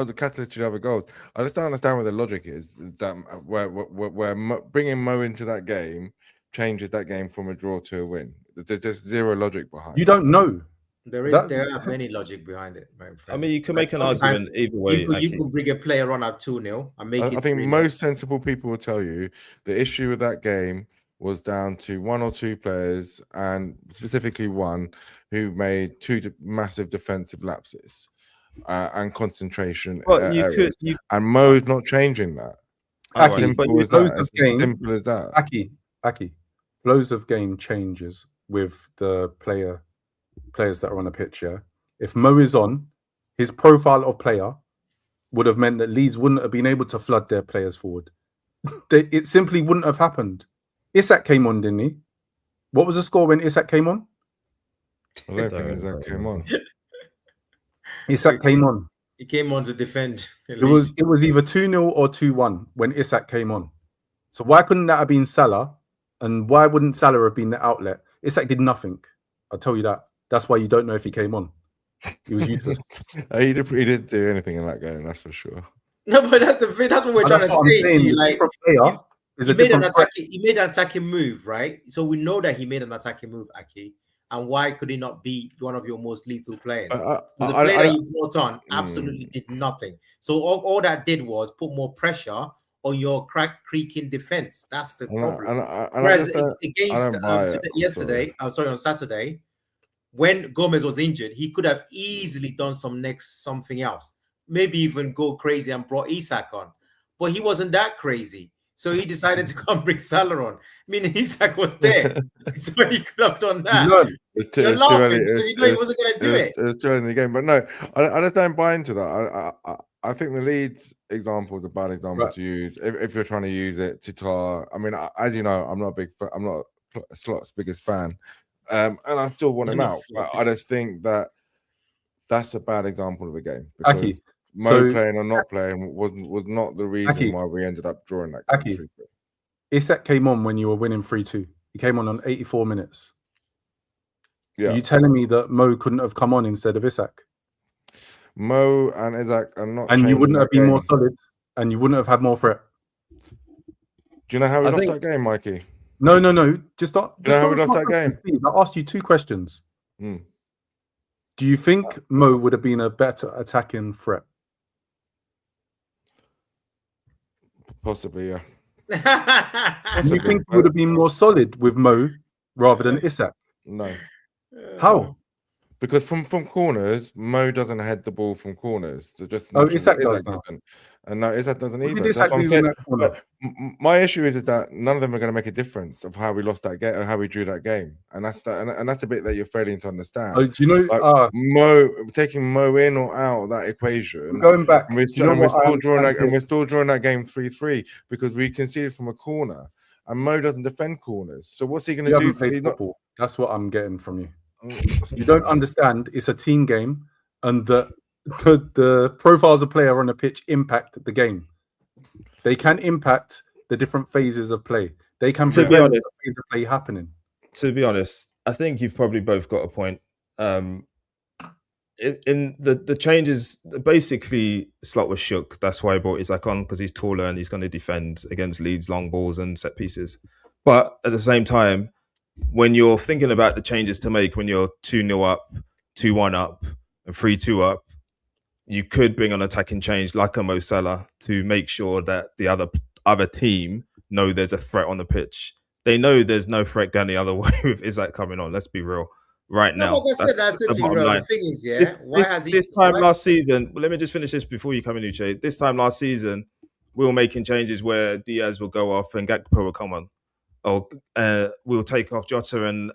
the catalyst to the other goals. I just don't understand what the logic is. That where bringing Mo into that game changes that game from a draw to a win. There's just zero logic behind. You don't know. There are many logic behind it, my friend. I mean, you can make an argument either way. You can bring a player on at 2-0 and make it. I think most sensible people will tell you the issue with that game was down to 1 or 2 players, and specifically one who made 2 massive defensive lapses and concentration. And Mo's not changing that. Simple as that. Aki, flows of game changes with the players that are on the pitch. Yeah? If Mo is on, his profile of player would have meant that Leeds wouldn't have been able to flood their players forward. It simply wouldn't have happened. Isak came on, didn't he? What was the score when Isak came on? I don't think Isak came on. Isak came on. He came on to defend. It was either 2-0 or 2-1 when Isak came on. So why couldn't that have been Salah? And why wouldn't Salah have been the outlet? Isak did nothing. I'll tell you that. That's why you don't know if he came on. He was useless. He didn't do anything in that game, that's for sure. No, but that's the thing. That's what we're trying to say to you. Like, he made an attacking move, right? So we know that he made an attacking move, Aki. And why could he not be one of your most lethal players? The player that you brought on absolutely did nothing. So all that did was put more pressure on your creaking defense. That's the problem. Whereas on Saturday, when Gomez was injured, he could have easily done something else. Maybe even go crazy and brought Isak on. But he wasn't that crazy. So he decided to come bring Salah on. I mean, Isak was there. So he could have done that. You're laughing because you know he wasn't going to do it. It was too early in the game. But no, I just don't buy into that. I think the Leeds example is a bad example to use if you're trying to use it to tar. I mean, as you know, I'm not Slot's biggest fan, and I still want him out. But I just think that's a bad example of a game because Mo playing or not playing was not the reason why we ended up drawing that game. Isak came on when you were winning 3-2. He came on 84 minutes. Yeah. Are you telling me that Mo couldn't have come on instead of Isak? Mo and Isak are not. And you wouldn't have been more solid, and you wouldn't have had more threat. Do you know how we lost that game, Mikey? No. Just how we lost that game? Please. I asked you 2 questions. Do you think Mo would have been a better attacking threat? Possibly, yeah. Do you think he would have been more solid with Mo rather than Isak? No. How? Because from corners, Mo doesn't head the ball from corners. So just Isak does. And no, Isak doesn't either. That's what I'm saying. My issue is that none of them are going to make a difference of how we lost that game or how we drew that game, and that's the bit that you're failing to understand. Do you know Mo taking Mo in or out of that equation? Going back, we're still drawing that game 3-3 because we conceded from a corner, and Mo doesn't defend corners. So what's he going to do? That's what I'm getting from you. You don't understand. It's a team game, and the profiles of player on the pitch impact the game. They can impact the different phases of play. They can prevent the phase of play happening. To be honest, I think you've probably both got a point. In the changes, basically, Slot was shook. That's why he brought Isak on, because he's taller and he's going to defend against Leeds long balls and set pieces. But at the same time, when you're thinking about the changes to make, when you're 2-0 up, 2-1 up, and 3-2 up, you could bring an attacking change like a Mo Salah to make sure that the other team know there's a threat on the pitch. They know there's no threat going the other way with Isak coming on. Let's be real. right now. Like I said, that's the bottom line. The thing is, this time last season, let me just finish this before you come in, Uche. This time last season, we were making changes where Diaz will go off and Gakpo will come on. Or we'll take off Jota and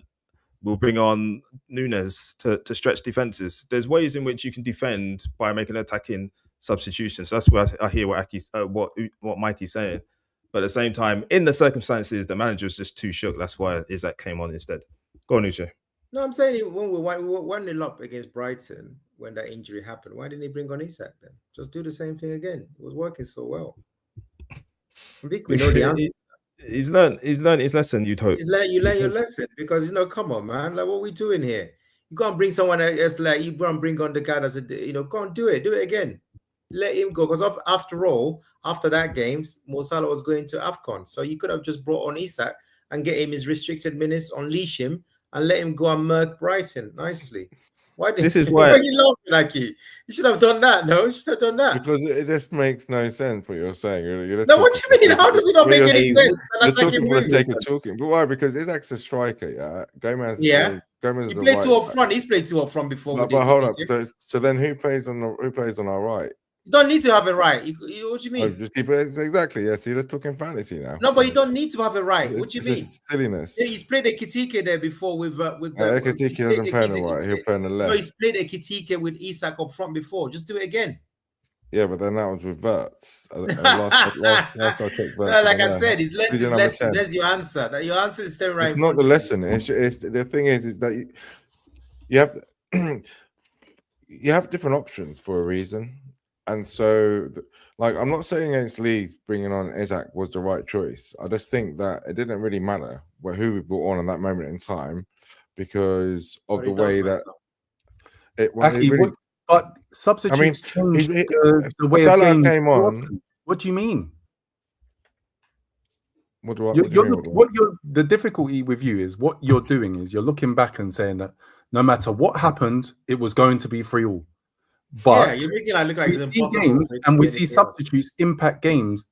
we'll bring on Nunes to stretch defenses. There's ways in which you can defend by making attacking substitutions. So that's where I hear what Mikey's saying. But at the same time, in the circumstances, the manager was just too shook. That's why Isak came on instead. Go on, Uche. No, I'm saying when we were 1-0 up against Brighton, when that injury happened, why didn't he bring on Isak then? Just do the same thing again. It was working so well. I think we know the answer. He's learned his lesson, you'd hope. You learn your lesson because, come on, man. Like, what are we doing here? You can't bring someone else, like, you can't bring on the guy that's, go on, do it again. Let him go. Because after all, after that game, Mo Salah was going to AFCON. So you could have just brought on Isak and get him his restricted minutes, unleash him, and let him go and murk Brighton nicely. Why are you laughing, Aki? You should have done that. No, you should have done that. Because it just makes no sense what you're saying. No, what do you mean? How does it not make any sense? You're talking for the sake of talking. But why? Because Isak's a striker, yeah. Gomez he played two up front. He's played two up front before. But hold up. So then who plays on our right? You don't need to have it right. What do you mean? Oh, just keep it exactly. Yeah, so you're just talking fantasy now. No, but you don't need to have it right. What do you mean? Silliness. Yeah, he's played a Kitike there before with Kitike doesn't play on the right. He'll play on the left. No, he's played a Kitike with Isak up front before. Just do it again. Yeah, but then that was with Verts. Last I checked, no, like I said, he's learned his lesson. There's your answer. Your answer is still right. It's not the lesson. It's the thing is that you have you have different options for a reason. And so, like, I'm not saying against Leeds bringing on Isak was the right choice. I just think that it didn't really matter who we brought on that moment in time because of the way that it really. But substitutes changed the way Salah of game came on. What do you mean? The difficulty with you is what you're doing is you're looking back and saying that no matter what happened, it was going to be 3-3. But you're making it look like it's impossible. Games, and we see substitutes impact games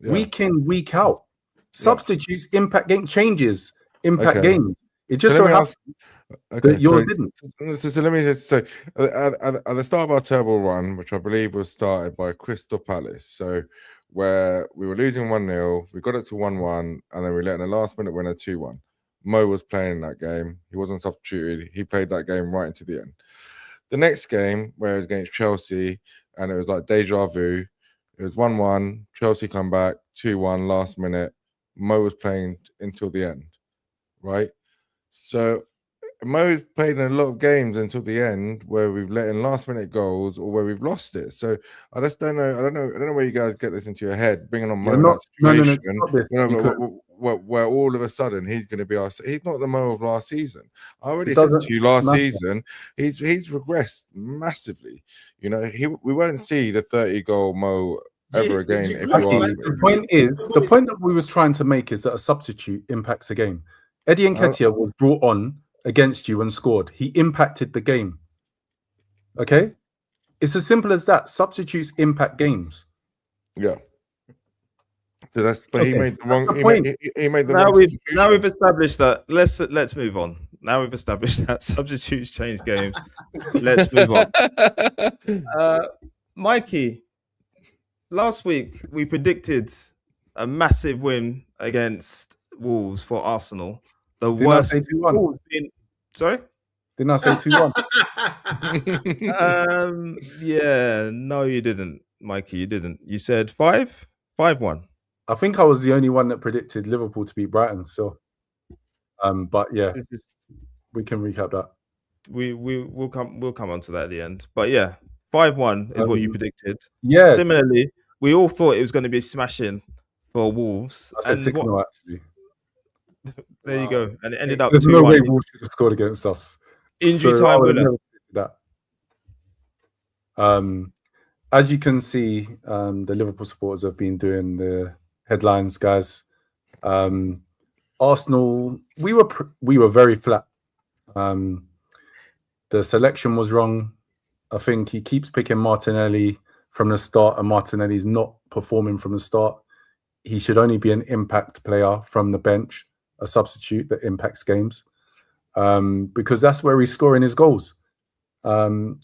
week in, week out. Substitutes impact game changes, impact games. It just so happens that yours didn't. So let me just say, at the start of our terrible run, which I believe was started by Crystal Palace, so where we were losing 1-0, we got it to 1-1, and then we let in the last minute winner 2-1. Mo was playing that game. He wasn't substituted. He played that game right into the end. The next game, where it was against Chelsea, and it was like deja vu. It was 1-1. Chelsea come back 2-1 last minute. Mo was playing until the end, right? So Mo's played in a lot of games until the end where we've let in last minute goals or where we've lost it. So I just don't know. I don't know where you guys get this into your head, bringing on Mo in that situation. Where all of a sudden he's going to be he's not the Mo of last season. I already said to you last season, he's regressed massively. We won't see the 30-goal Mo ever again. The point that we was trying to make is that a substitute impacts a game. Eddie Nketiah was brought on against you and scored. He impacted the game. Okay, it's as simple as that. Substitutes impact games. Yeah. So he made the wrong. He made the wrong. Now we've established that. Let's move on. Now we've established that substitutes change games. Let's move on. Mikey, last week we predicted a massive win against Wolves for Arsenal. The worst. Sorry? Didn't I say 2-1? Yeah, no, you didn't, Mikey. You didn't. You said 5-1. I think I was the only one that predicted Liverpool to beat Brighton. So, but yeah, we can recap that. We'll come on to that at the end. But yeah, 5-1 is what you predicted. Yeah. Similarly, we all thought it was going to be smashing for Wolves. I said 6-0 actually. There you go, and it ended up. There's no way Wolves should have scored against us. Injury time winner. That. As you can see, the Liverpool supporters have been doing the headlines, guys. Arsenal, we were very flat. The selection was wrong. I think he keeps picking Martinelli from the start, and Martinelli's not performing from the start. He should only be an impact player from the bench, a substitute that impacts games. because that's where he's scoring his goals.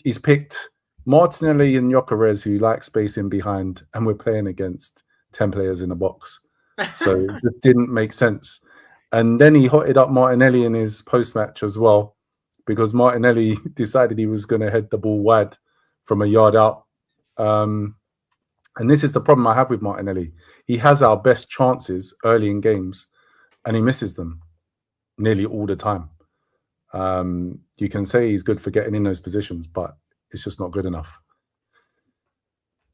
He's picked Martinelli and Gyökeres, who like space in behind, and we're playing against 10 players in a box. So it just didn't make sense. And then he hotted up Martinelli in his post-match as well, because Martinelli decided he was going to head the ball wide from a yard out. And this is the problem I have with Martinelli. He has our best chances early in games, and he misses them nearly all the time. You can say he's good for getting in those positions, but it's just not good enough.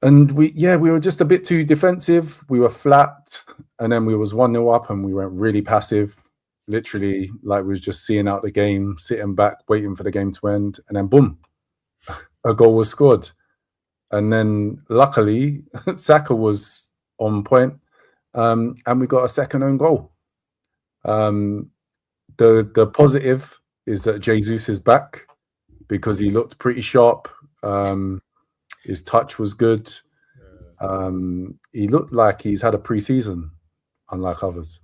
And we were just a bit too defensive. We were flat, and then we was 1-0 up, and we went really passive. Literally, like we was just seeing out the game, sitting back, waiting for the game to end, and then boom, a goal was scored. And then luckily, Saka was on point, and we got a second own goal. The positive is that Jesus is back, because he looked pretty sharp. His touch was good. He looked like he's had a pre-season, unlike others.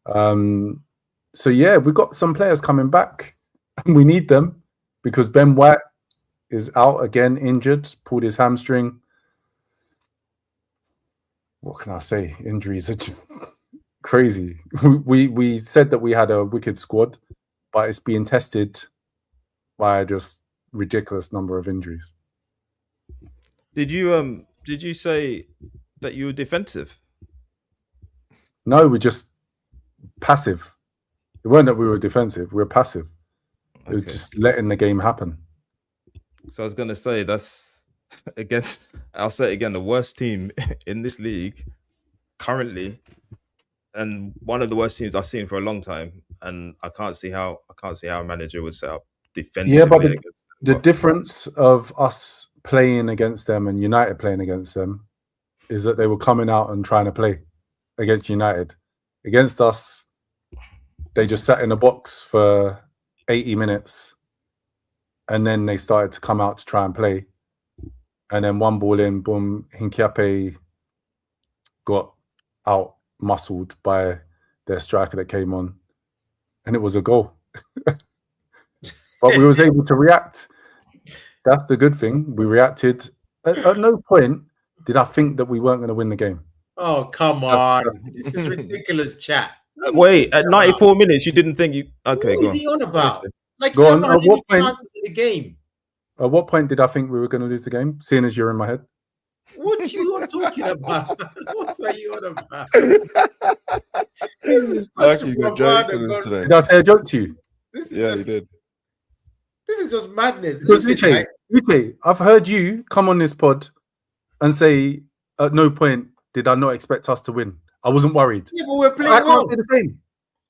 So yeah, we've got some players coming back, and we need them, because Ben White is out again, injured, pulled his hamstring. What can I say? Injuries are just crazy. We said that we had a wicked squad, but it's being tested by just ridiculous number of injuries. Did you say that you were defensive? No, we're just passive. It weren't that we were defensive, we were passive. It was just letting the game happen. So I was going to say, that's against, I'll say it again, the worst team in this league currently, and one of the worst teams I've seen for a long time. And I can't see how a manager would set up defensively. Yeah, but the difference of us playing against them and United playing against them is that they were coming out and trying to play against United. Against us, they just sat in a box for 80 minutes, and then they started to come out to try and play. And then one ball in, boom, Hincapié got out muscled by their striker that came on, and it was a goal. But we was able to react. That's the good thing. We reacted. At no point did I think that we weren't going to win the game. Oh, come on. This is ridiculous chat. Wait, at 94 minutes, you didn't think you... Okay, what go is on. he on about? Like, go on. At what point, chances in the game? At what point did I think we were going to lose the game, seeing as you're in my head? What you are talking about? What are you on about? This is such you got jokes on him today. Did I say a joke to you? You did. This is just madness. Uche, I've heard you come on this pod and say at no point did I not expect us to win. I wasn't worried. Yeah, but we're playing well. I well. can't say the same.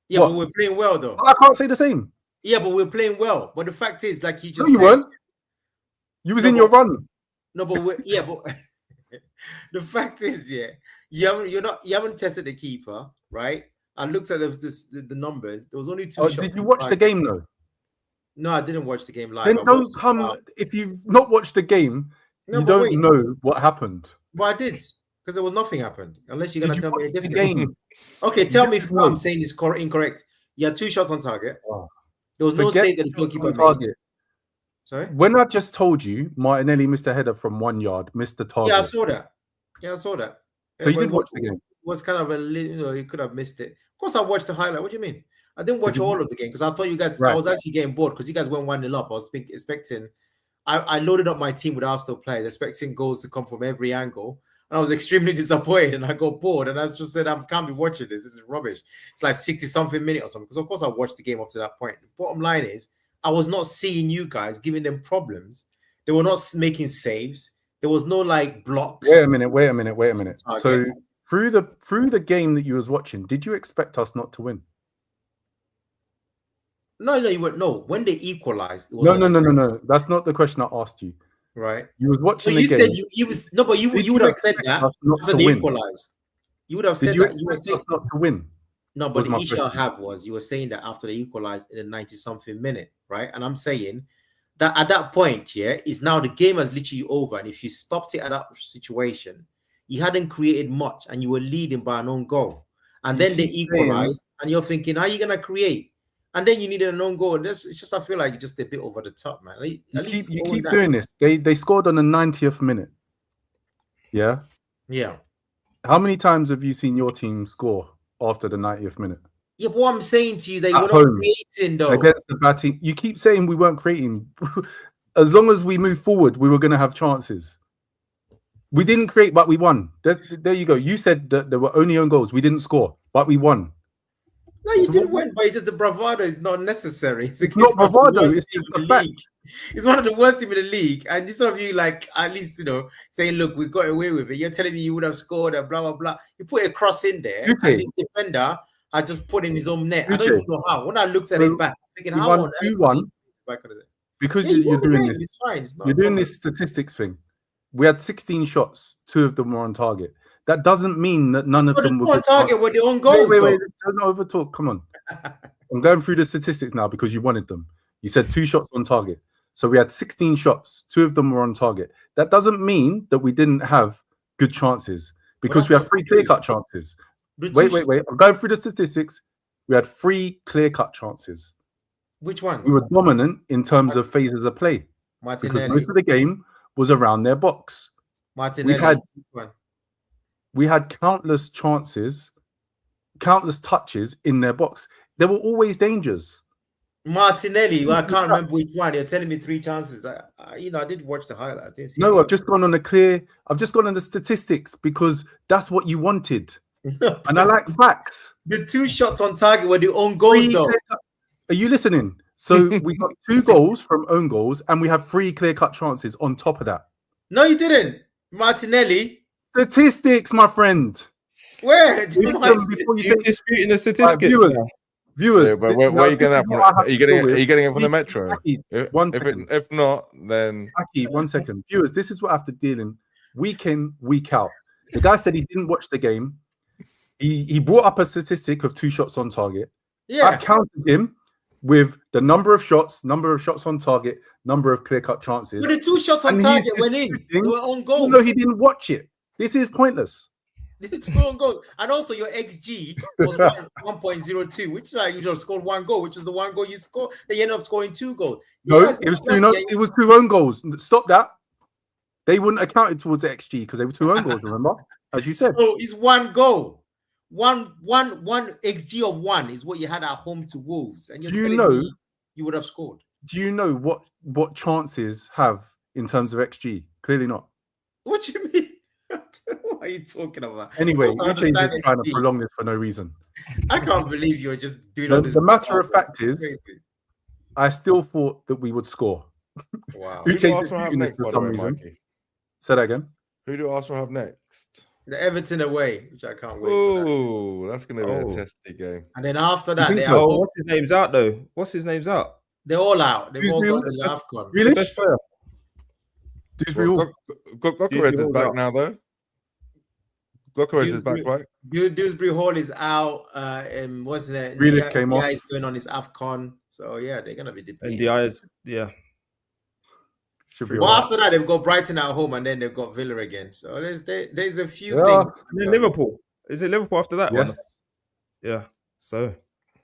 Yeah, but we're playing well, though. I can't say the same. Yeah, but we're playing well. But the fact is, like you just said, weren't. You was in your run. No, but but the fact is, you haven't tested the keeper, right? I looked at the numbers. There was only 2 shots. Did you watch the game though? No, I didn't watch the game live. Then don't come if you've not watched the game. No, you don't know what happened. Well, I did, because there was nothing happened. Unless you're gonna tell me a different game. Okay, tell me if what I'm saying is incorrect. You had 2 shots on target. Oh. There was no save that the goalkeeper made. Sorry? When I just told you Martinelli missed a header from 1 yard, missed the target. Yeah, I saw that. So you did watch the game? Was kind of he could have missed it. Of course, I watched the highlight. What do you mean? I didn't watch all of the game because I thought you guys. Right. I was actually getting bored because you guys went 1-0 up. I was expecting. I loaded up my team with Arsenal players, expecting goals to come from every angle, and I was extremely disappointed. And I got bored, and I just said, "I can't be watching this. This is rubbish." It's like 60-something minutes or something. Because of course I watched the game up to that point. The bottom line is, I was not seeing you guys giving them problems. They were not making saves. There was no like blocks. Wait a minute. So through the game that you was watching, did you expect us not to win? No, you weren't. No, when they equalized. No. That's not the question I asked you. Right. You was watching the game. Said you was no, but you would have said that after they equalized. You would have said that you were saying not to win. No, but the issue I have was you were saying that after they equalized in a 90-something minute, right? And I'm saying that at that point, is now the game has literally over. And if you stopped it at that situation, you hadn't created much and you were leading by an own goal. And then they equalized, and you're thinking, how are you gonna create? and then you needed an own goal. It's just I feel like you're just a bit over the top, man. You keep doing this. They scored on the 90th minute. Yeah. Yeah. How many times have you seen your team score after the 90th minute? Yeah, but what I'm saying to you, they were not creating though. Against the bad team. You keep saying we weren't creating. As long as we move forward, we were going to have chances. We didn't create, but we won. There you go. You said that there were only own goals. We didn't score, but we won. No, you didn't win, but it's just the bravado is not necessary. It's not bravado. It's just the fact. It's one of the worst teams in the league, and instead of you like at least saying, "Look, we got away with it," you're telling me you would have scored and blah blah blah. You put a cross in there, and this defender had just put in his own net. I don't even know how. When I looked at it back, thinking, "How on earth?" 2-1 because you're doing this. It's fine. You're doing this statistics thing. We had 16 shots. 2 of them were on target. That doesn't mean that none of them were on target with their own goals. Wait. Don't over talk. Come on. I'm going through the statistics now because you wanted them. You said 2 shots on target. So we had 16 shots. 2 of them were on target. That doesn't mean that we didn't have good chances because we have 3 clear-cut chances. Wait. I'm going through the statistics. We had 3 clear-cut chances. Which ones? We were dominant in terms of phases of play. Martinelli. Because most of the game was around their box. Martinelli. We had countless chances, countless touches in their box. There were always dangers. Martinelli, well, I can't remember which one. You're telling me 3 chances. I did watch the highlights. Didn't see I've just gone on the statistics because that's what you wanted. And I like facts. The 2 shots on target were the own goals, though. Are you listening? So we got 2 goals from own goals, and we have 3 clear-cut chances on top of that. No, you didn't. Martinelli. Statistics, my friend. Where? Before you're disputing the statistics. Viewers. Yeah, but where are you getting that from? Are you getting it from the Metro? Aki, if not, then Aki, 1 second. Viewers, this is what I have to deal in week in, week out. The guy said he didn't watch the game. He brought up a statistic of 2 shots on target. Yeah. I counted him with the number of shots on target, number of clear-cut chances. But the 2 shots on target went in. They were on goals. No, he didn't watch it. This is pointless. The 2 on goals. And also your XG was 1.02, which is like you have scored 1 goal, which is the 1 goal you scored. They ended up scoring 2 goals. No, it was 2 own goals. Stop that. They wouldn't have counted towards the XG because they were 2 own goals, remember? As you said. So it's 1 goal. One XG of 1 is what you had at home to Wolves, and you're telling me you would have scored. Do you know what chances have in terms of XG? Clearly not. What do you mean? What are you talking about? Anyway, you're just trying to prolong this for no reason. I can't believe you're just doing all this. The matter of fact is, I still thought that we would score. Wow. Who do Arsenal have next, for some reason? Mikey? Say that again. Who do Arsenal have next? The Everton away, which I can't wait. Oh, that's going to be a testy game. And then after that, what's his name's out though? What's his name's out? They're all out. They've all gone to the AFCON. Really? Gokeres is back now, though. Gokeres is back, right? Dewsbury Hall is out. And what's that? Really came off. Is going on his AFCON. So yeah, they're gonna be depleted. And DI is But after that, they've got Brighton at home, and then they've got Villa again. So there's a few things. And then Liverpool. Is it Liverpool after that one? Yeah. So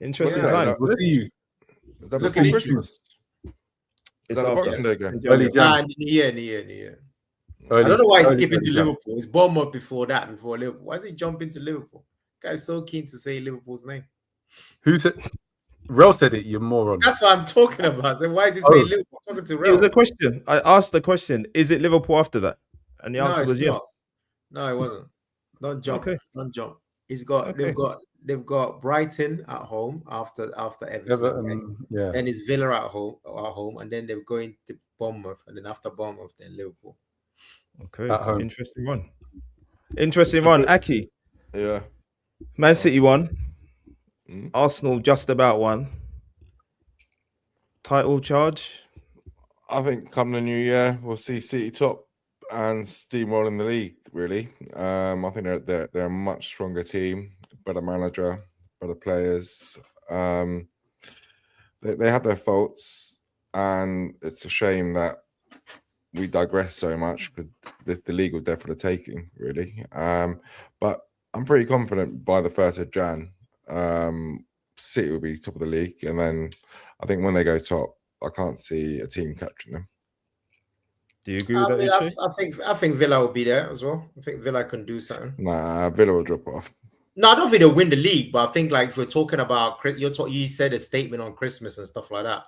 interesting time. We'll see you. That's Christmas. It's after after again. Early Jan. New year. I don't know why he's skipping to Liverpool. It's Bournemouth before Liverpool. Why is he jumping to Liverpool? Guy's so keen to say Liverpool's name. Who said? Rel said it, you moron. That's what I'm talking about. So why is he saying Liverpool? I'm talking to Rel. It was a question. I asked the question, is it Liverpool after that? And the answer was yes. No, it wasn't. Don't jump. Okay. Don't jump. They've got Brighton at home after Everton. Yeah. Then it's Villa at home, and then they're going to Bournemouth, and then after Bournemouth, then Liverpool. Okay. Interesting run. Aki. Yeah. Man City won. Arsenal just about won. Title charge? I think come the new year, we'll see City top and steamrolling the league, really. I think they're a much stronger team, better manager, better players. They have their faults, and it's a shame that we digress so much because the league was there for the taking, really. But I'm pretty confident by the 1st of Jan, City will be top of the league, and then I think when they go top, I can't see a team catching them. Do you agree with that? I think Villa will be there as well. I think Villa can do something. Nah, Villa will drop off. No, I don't think they'll win the league, but I think like if we're talking about you said a statement on Christmas and stuff like that.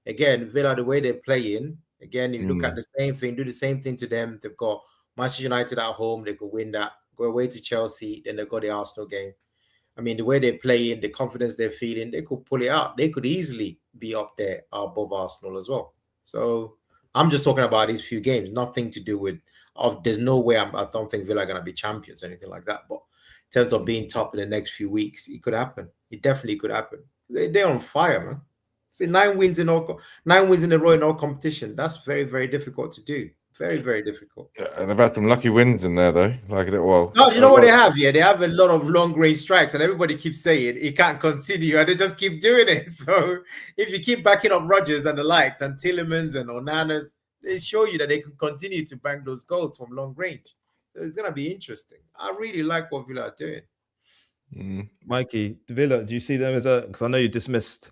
Again, Villa, the way they're playing, again, if you look at the same thing, do the same thing to them. They've got Manchester United at home, they could win that. Go away to Chelsea, then they've got the Arsenal game. I mean, the way they're playing, the confidence they're feeling, they could pull it out. They could easily be up there above Arsenal as well. So I'm just talking about these few games, nothing to do with. There's no way I don't think Villa are going to be champions or anything like that. But in terms of being top in the next few weeks, it could happen. It definitely could happen. They're on fire, man. See, 9 wins in a row in all competition. That's very, very difficult to do. Very, very difficult. Yeah, and they've had some lucky wins in there, though. Like, well, no, you know what they have? Yeah, they have a lot of long range strikes, and everybody keeps saying it can't continue, and they just keep doing it. So if you keep backing up Rodgers and the likes, and Tielemans and Onanas, they show you that they can continue to bang those goals from long range. So it's gonna be interesting. I really like what Villa are doing. Mikey, Villa, do you see them as a? Because I know you dismissed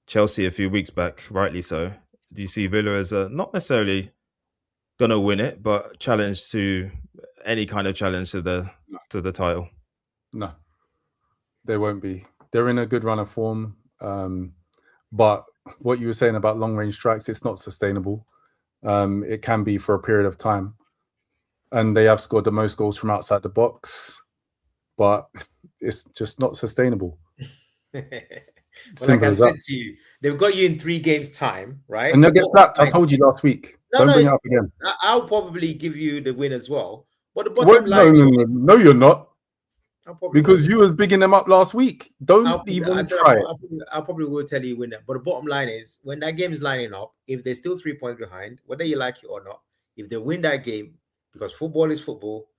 Chelsea a few weeks back, rightly so. Do you see Villa as a not necessarily gonna win it, but challenge to any kind of challenge to the title? No, they won't be. They're in a good run of form, but what you were saying about long range strikes, it's not sustainable. It can be for a period of time, and they have scored the most goals from outside the box, but it's just not sustainable. Well, like I said to you, they've got you in 3 games time, right? And they'll get slapped. I told you last week. Don't bring it up again. I'll probably give you the win as well. But the bottom line, no, you're not. Because you was bigging them up last week. Don't even try it. I probably will tell you win that. But the bottom line is, when that game is lining up, if they're still 3 points behind, whether you like it or not, if they win that game, because football is football,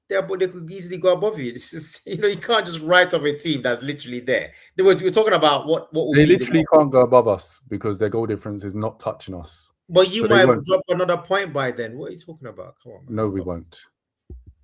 they could easily go above you. This is, you can't just write off a team that's literally there. We're talking about what they literally can't go above us because their goal difference is not touching us. But you might have dropped another point by then. What are you talking about? Come on, man. No, we won't.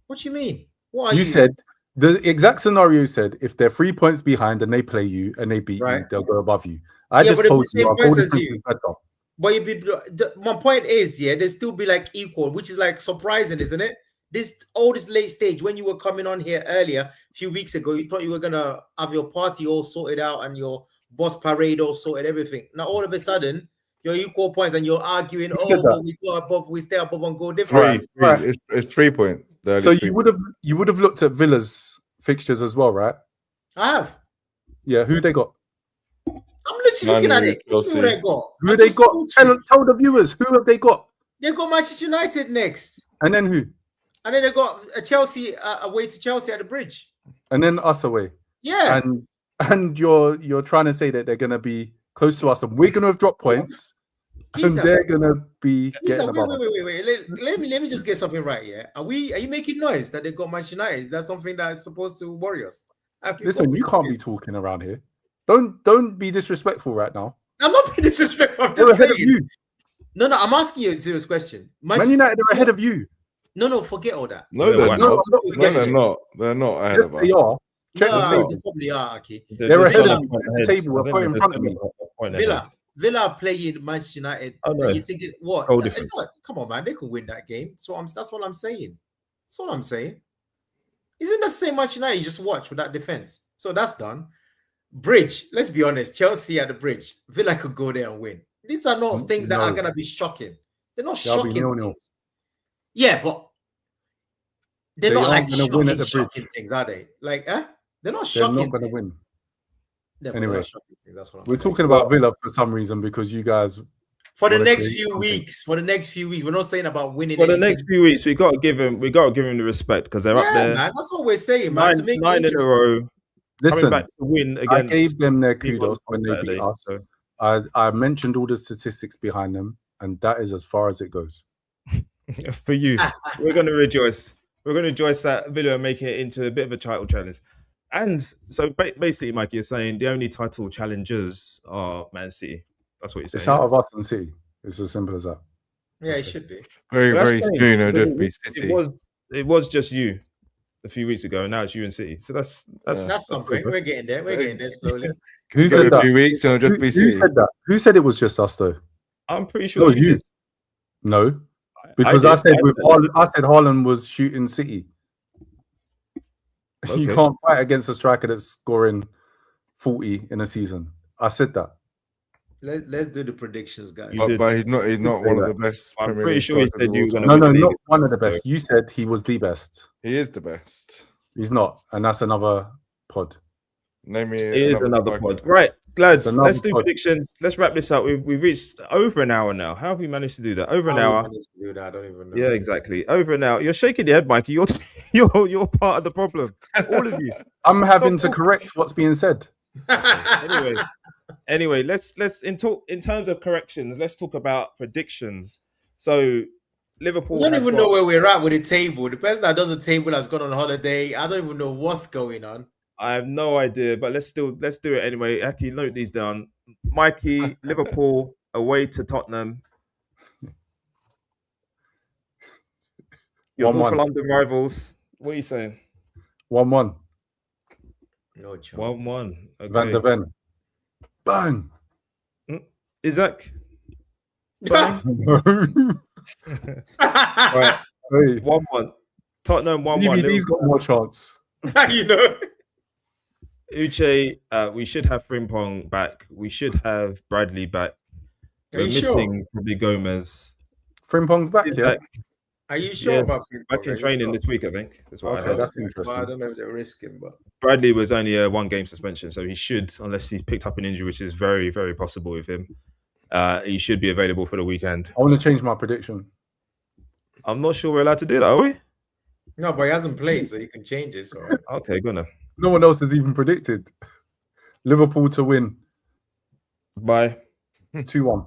What do you mean? What are you said the exact scenario said if they're 3 points behind and they play you and they beat you, they'll go above you. I just told you our goal difference is better. But my point is, they still be like equal, which is like surprising, isn't it? This late stage, when you were coming on here earlier, a few weeks ago, you thought you were gonna have your party all sorted out and your boss parade all sorted, everything. Now all of a sudden, you're equal points and you're arguing, we go above, we stay above on goal difference. Right. It's 3 points. So you would have looked at Villa's fixtures as well, right? I have. Yeah, who they got? I'm literally looking at it. Who they got? Who they got? Tell the viewers, who have they got? They got Manchester United next. And then who? And then they got Chelsea away to Chelsea at the Bridge. And then us away. Yeah. And you're trying to say that they're gonna be close to us and we're gonna have dropped points. And they're gonna be getting above. Wait. Let me just get something right here. Are you making noise that they got Manchester United? That's something that is supposed to worry us. Listen, you can't be talking around here. Don't be disrespectful right now. I'm not being disrespectful. I'm just saying. Of you. No, I'm asking you a serious question. Man United are ahead of you. No, forget all that. No, they're not. They're not ahead of us. They are. Check the table. They probably are, Aki. They're ahead of the table. We're put in front of me. Villa are playing Manchester United. Oh, no. And you thinking what? Come on, man. They can win that game. So that's what I'm saying. That's all I'm saying. Isn't that the same Manchester United you just watch with that defense? So that's done. Bridge. Let's be honest. Chelsea at the Bridge. Villa could go there and win. These are not things that are gonna be shocking. They're not shocking things. Yeah, but they're not like shocking things, are they? Like, they're not shocking. They're not going to win. Anyway, we're talking about Villa for some reason because you guys. For the next few weeks, we're not saying about winning. For the next few weeks, we got to give him the respect because they're up there. Man, that's what we're saying, man. Nine in a row. Listen, back to win against. I gave them their kudos when they beat us. So. I mentioned all the statistics behind them, and that is as far as it goes. For you, we're going to rejoice. We're going to rejoice that Villa are making it into a bit of a title challenge. And so basically, Mike, you're saying the only title challengers are Man City. That's what you're saying. It's out of us and City. It's as simple as that. Yeah, it should be. Very soon it'll just be City. It was just you. a few weeks ago, and now it's you and City. So that's something. We're getting there. We're getting there slowly. Who said that? A few weeks and it'll just be City. Who said that? Who said it was just us though? I'm pretty sure you did. No, because I said Haaland was shooting City. Okay. You can't fight against a striker that's scoring 40 in a season. I said that. Let's do the predictions, guys. But he's not one of the best. I'm pretty sure he said you were going to. No, not one of the best. You said he was the best. He is the best. He's not, and that's another pod. Name me. It is another pod. Right, lads. Let's do predictions. Let's wrap this up. We've reached over an hour now. How have we managed to do that? Over an hour. Managed to do that? I don't even know. Yeah, exactly. Over an hour. You're shaking your head, Mikey. You're part of the problem. All of you. I'm having to correct what's being said. Anyway, let's in terms of corrections, let's talk about predictions. So Liverpool. I don't even know where we're at with the table. The person that does the table has gone on holiday. I don't even know what's going on. I have no idea, but let's do it anyway. Aki, note these down. Mikey, Liverpool away to Tottenham. Your North London rivals. What are you saying? 1-1. No chance. 1-1. Okay. Van der Ven. Bang. Isaac. Bang. Right. 1-1. Tottenham 1-1. He's got more chance. You know. Uche, we should have Frimpong back. We should have Bradley back. We're missing probably Gomez. Frimpong's back, yeah? Are you sure about Frimpong? Back in training this week, I think. That's what I heard. That's interesting. Well, I don't know if they're risking, but Bradley was only a 1-game suspension, so he should, unless he's picked up an injury, which is very, very possible with him, he should be available for the weekend. I want to change my prediction. I'm not sure we're allowed to do that, are we? No, but he hasn't played, so you can change it. So. Okay, good enough. No one else has even predicted Liverpool to win by 2-1.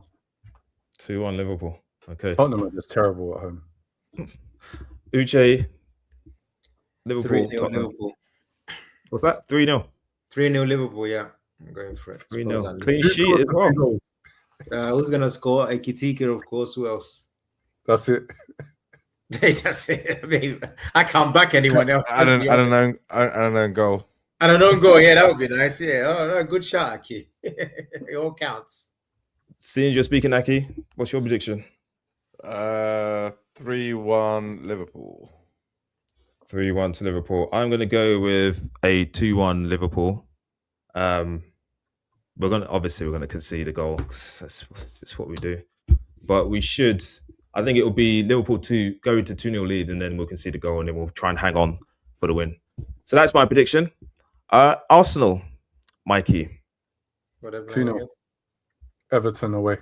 2-1 Liverpool. Okay. Tottenham are just terrible at home. Uche, Liverpool. 3-0 Liverpool. What's that? 3-0. 3-0 Liverpool. Yeah, I'm going for it. 3-0. Clean sheet as well. Who's gonna score? Ekitike, of course. Who else? That's it. That's it. I mean, I can't back anyone else. I don't know. Goal. I don't know. Goal. Yeah, that would be nice. Yeah. Oh, no, good shot, Aki. It all counts. Seeing you're speaking, Aki, what's your prediction? 3-1 Liverpool. 3-1 to Liverpool. I'm going to go with a 2-1 Liverpool. We're going to concede a goal because that's what we do. But we should. I think it will be Liverpool go into 2-0 lead, and then we'll concede a goal, and then we'll try and hang on for the win. So that's my prediction. Arsenal, Mikey. 2-0. Everton away.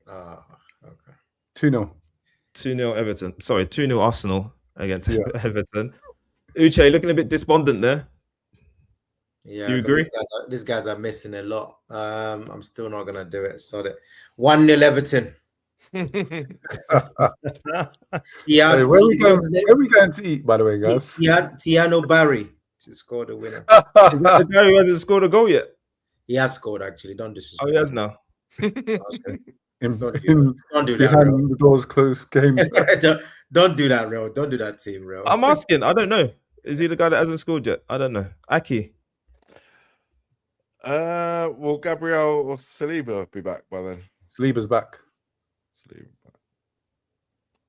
Okay. 2-0. 2-0 Everton. Sorry, 2-0 Arsenal against Everton. Uche looking a bit despondent there. Yeah, do you agree? These guys are missing a lot. I'm still not gonna do it. So that 1-0 Everton. Where are we going to eat, by the way, guys? Tiano Barry to score the winner. Is that the guy who hasn't scored a goal yet? He has scored, actually. Don't disrespect. Oh, he has now. Okay. Don't do that. Behind the doors closed game. Don't do that, Real. Don't do that, team, Real. I'm asking. I don't know. Is he the guy that hasn't scored yet? I don't know. Aki. Will Gabriel or Saliba be back by then? Saliba's back.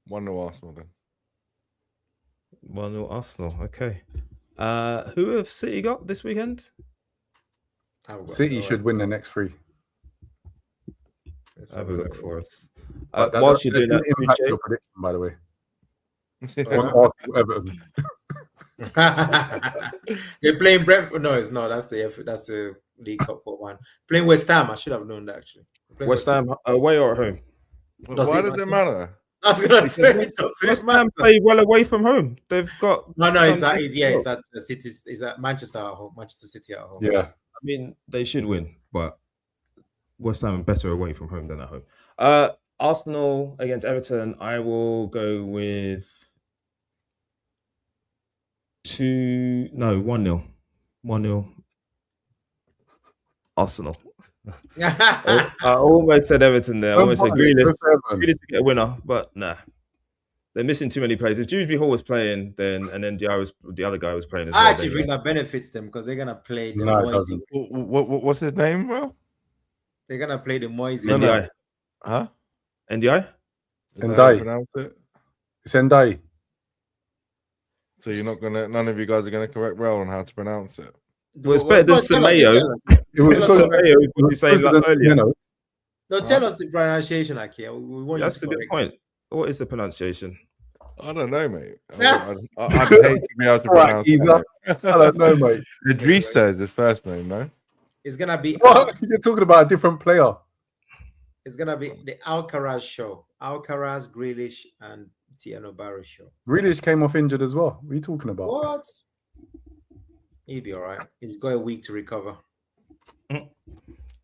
1-0 Arsenal then. 1-0 Arsenal. Okay. Who have City got this weekend? City should win the next 3. Let's have a look for us. Whilst you're doing that, impact your prediction, by the way. On Arsenal, Everton. They're playing Brentford. No, it's not. That's the League Cup one. Playing West Ham. I should have known that actually. West Ham away or at home? Why does it matter? I was gonna say West Ham play well away from home. They've got it's that Manchester at home, Manchester City at home. Yeah, I mean they should win, but West Ham are better away from home than at home. Arsenal against Everton. I will go with 1-0. 1-0. Arsenal. I almost said Everton there. I almost said Grealish to get a winner, but nah. they're missing too many players. If Dewsbury Hall was playing, then and then the other guy was playing as well. I actually think that benefits them because they're gonna play the Moisey. What's his name, bro? They're gonna play the Moisey. NDI. Huh? NDI? Ndai. Pronounce it? It's Ndai. So you're not gonna. None of you guys are gonna correct Rel on how to pronounce it. Well, it's better than Semeyo. You saying that earlier? No, tell us the pronunciation, Aki. We want That's a good point. What is the pronunciation? I don't know, mate. I'd hate to be able to pronounce it. I don't know, mate. Idrissa is his first name, no? It's gonna be. What? You're talking about a different player. It's gonna be the Alcaraz show. Alcaraz, Grealish, and Tiano Barros show. Grealish came off injured as well. What are you talking about? What? He'll be all right. He's got a week to recover. All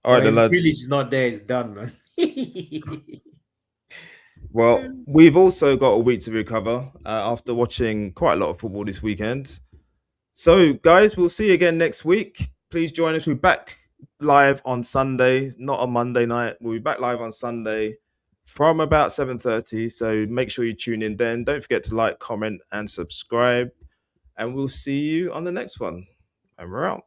right, the lads. Grealish is not there. It's done, man. Well, we've also got a week to recover after watching quite a lot of football this weekend. So, guys, we'll see you again next week. Please join us. We're back live on Sunday, not on Monday night. We'll be back live on Sunday from about 7:30. So make sure you tune in then. Don't forget to like, comment, and subscribe. And we'll see you on the next one. And we're out.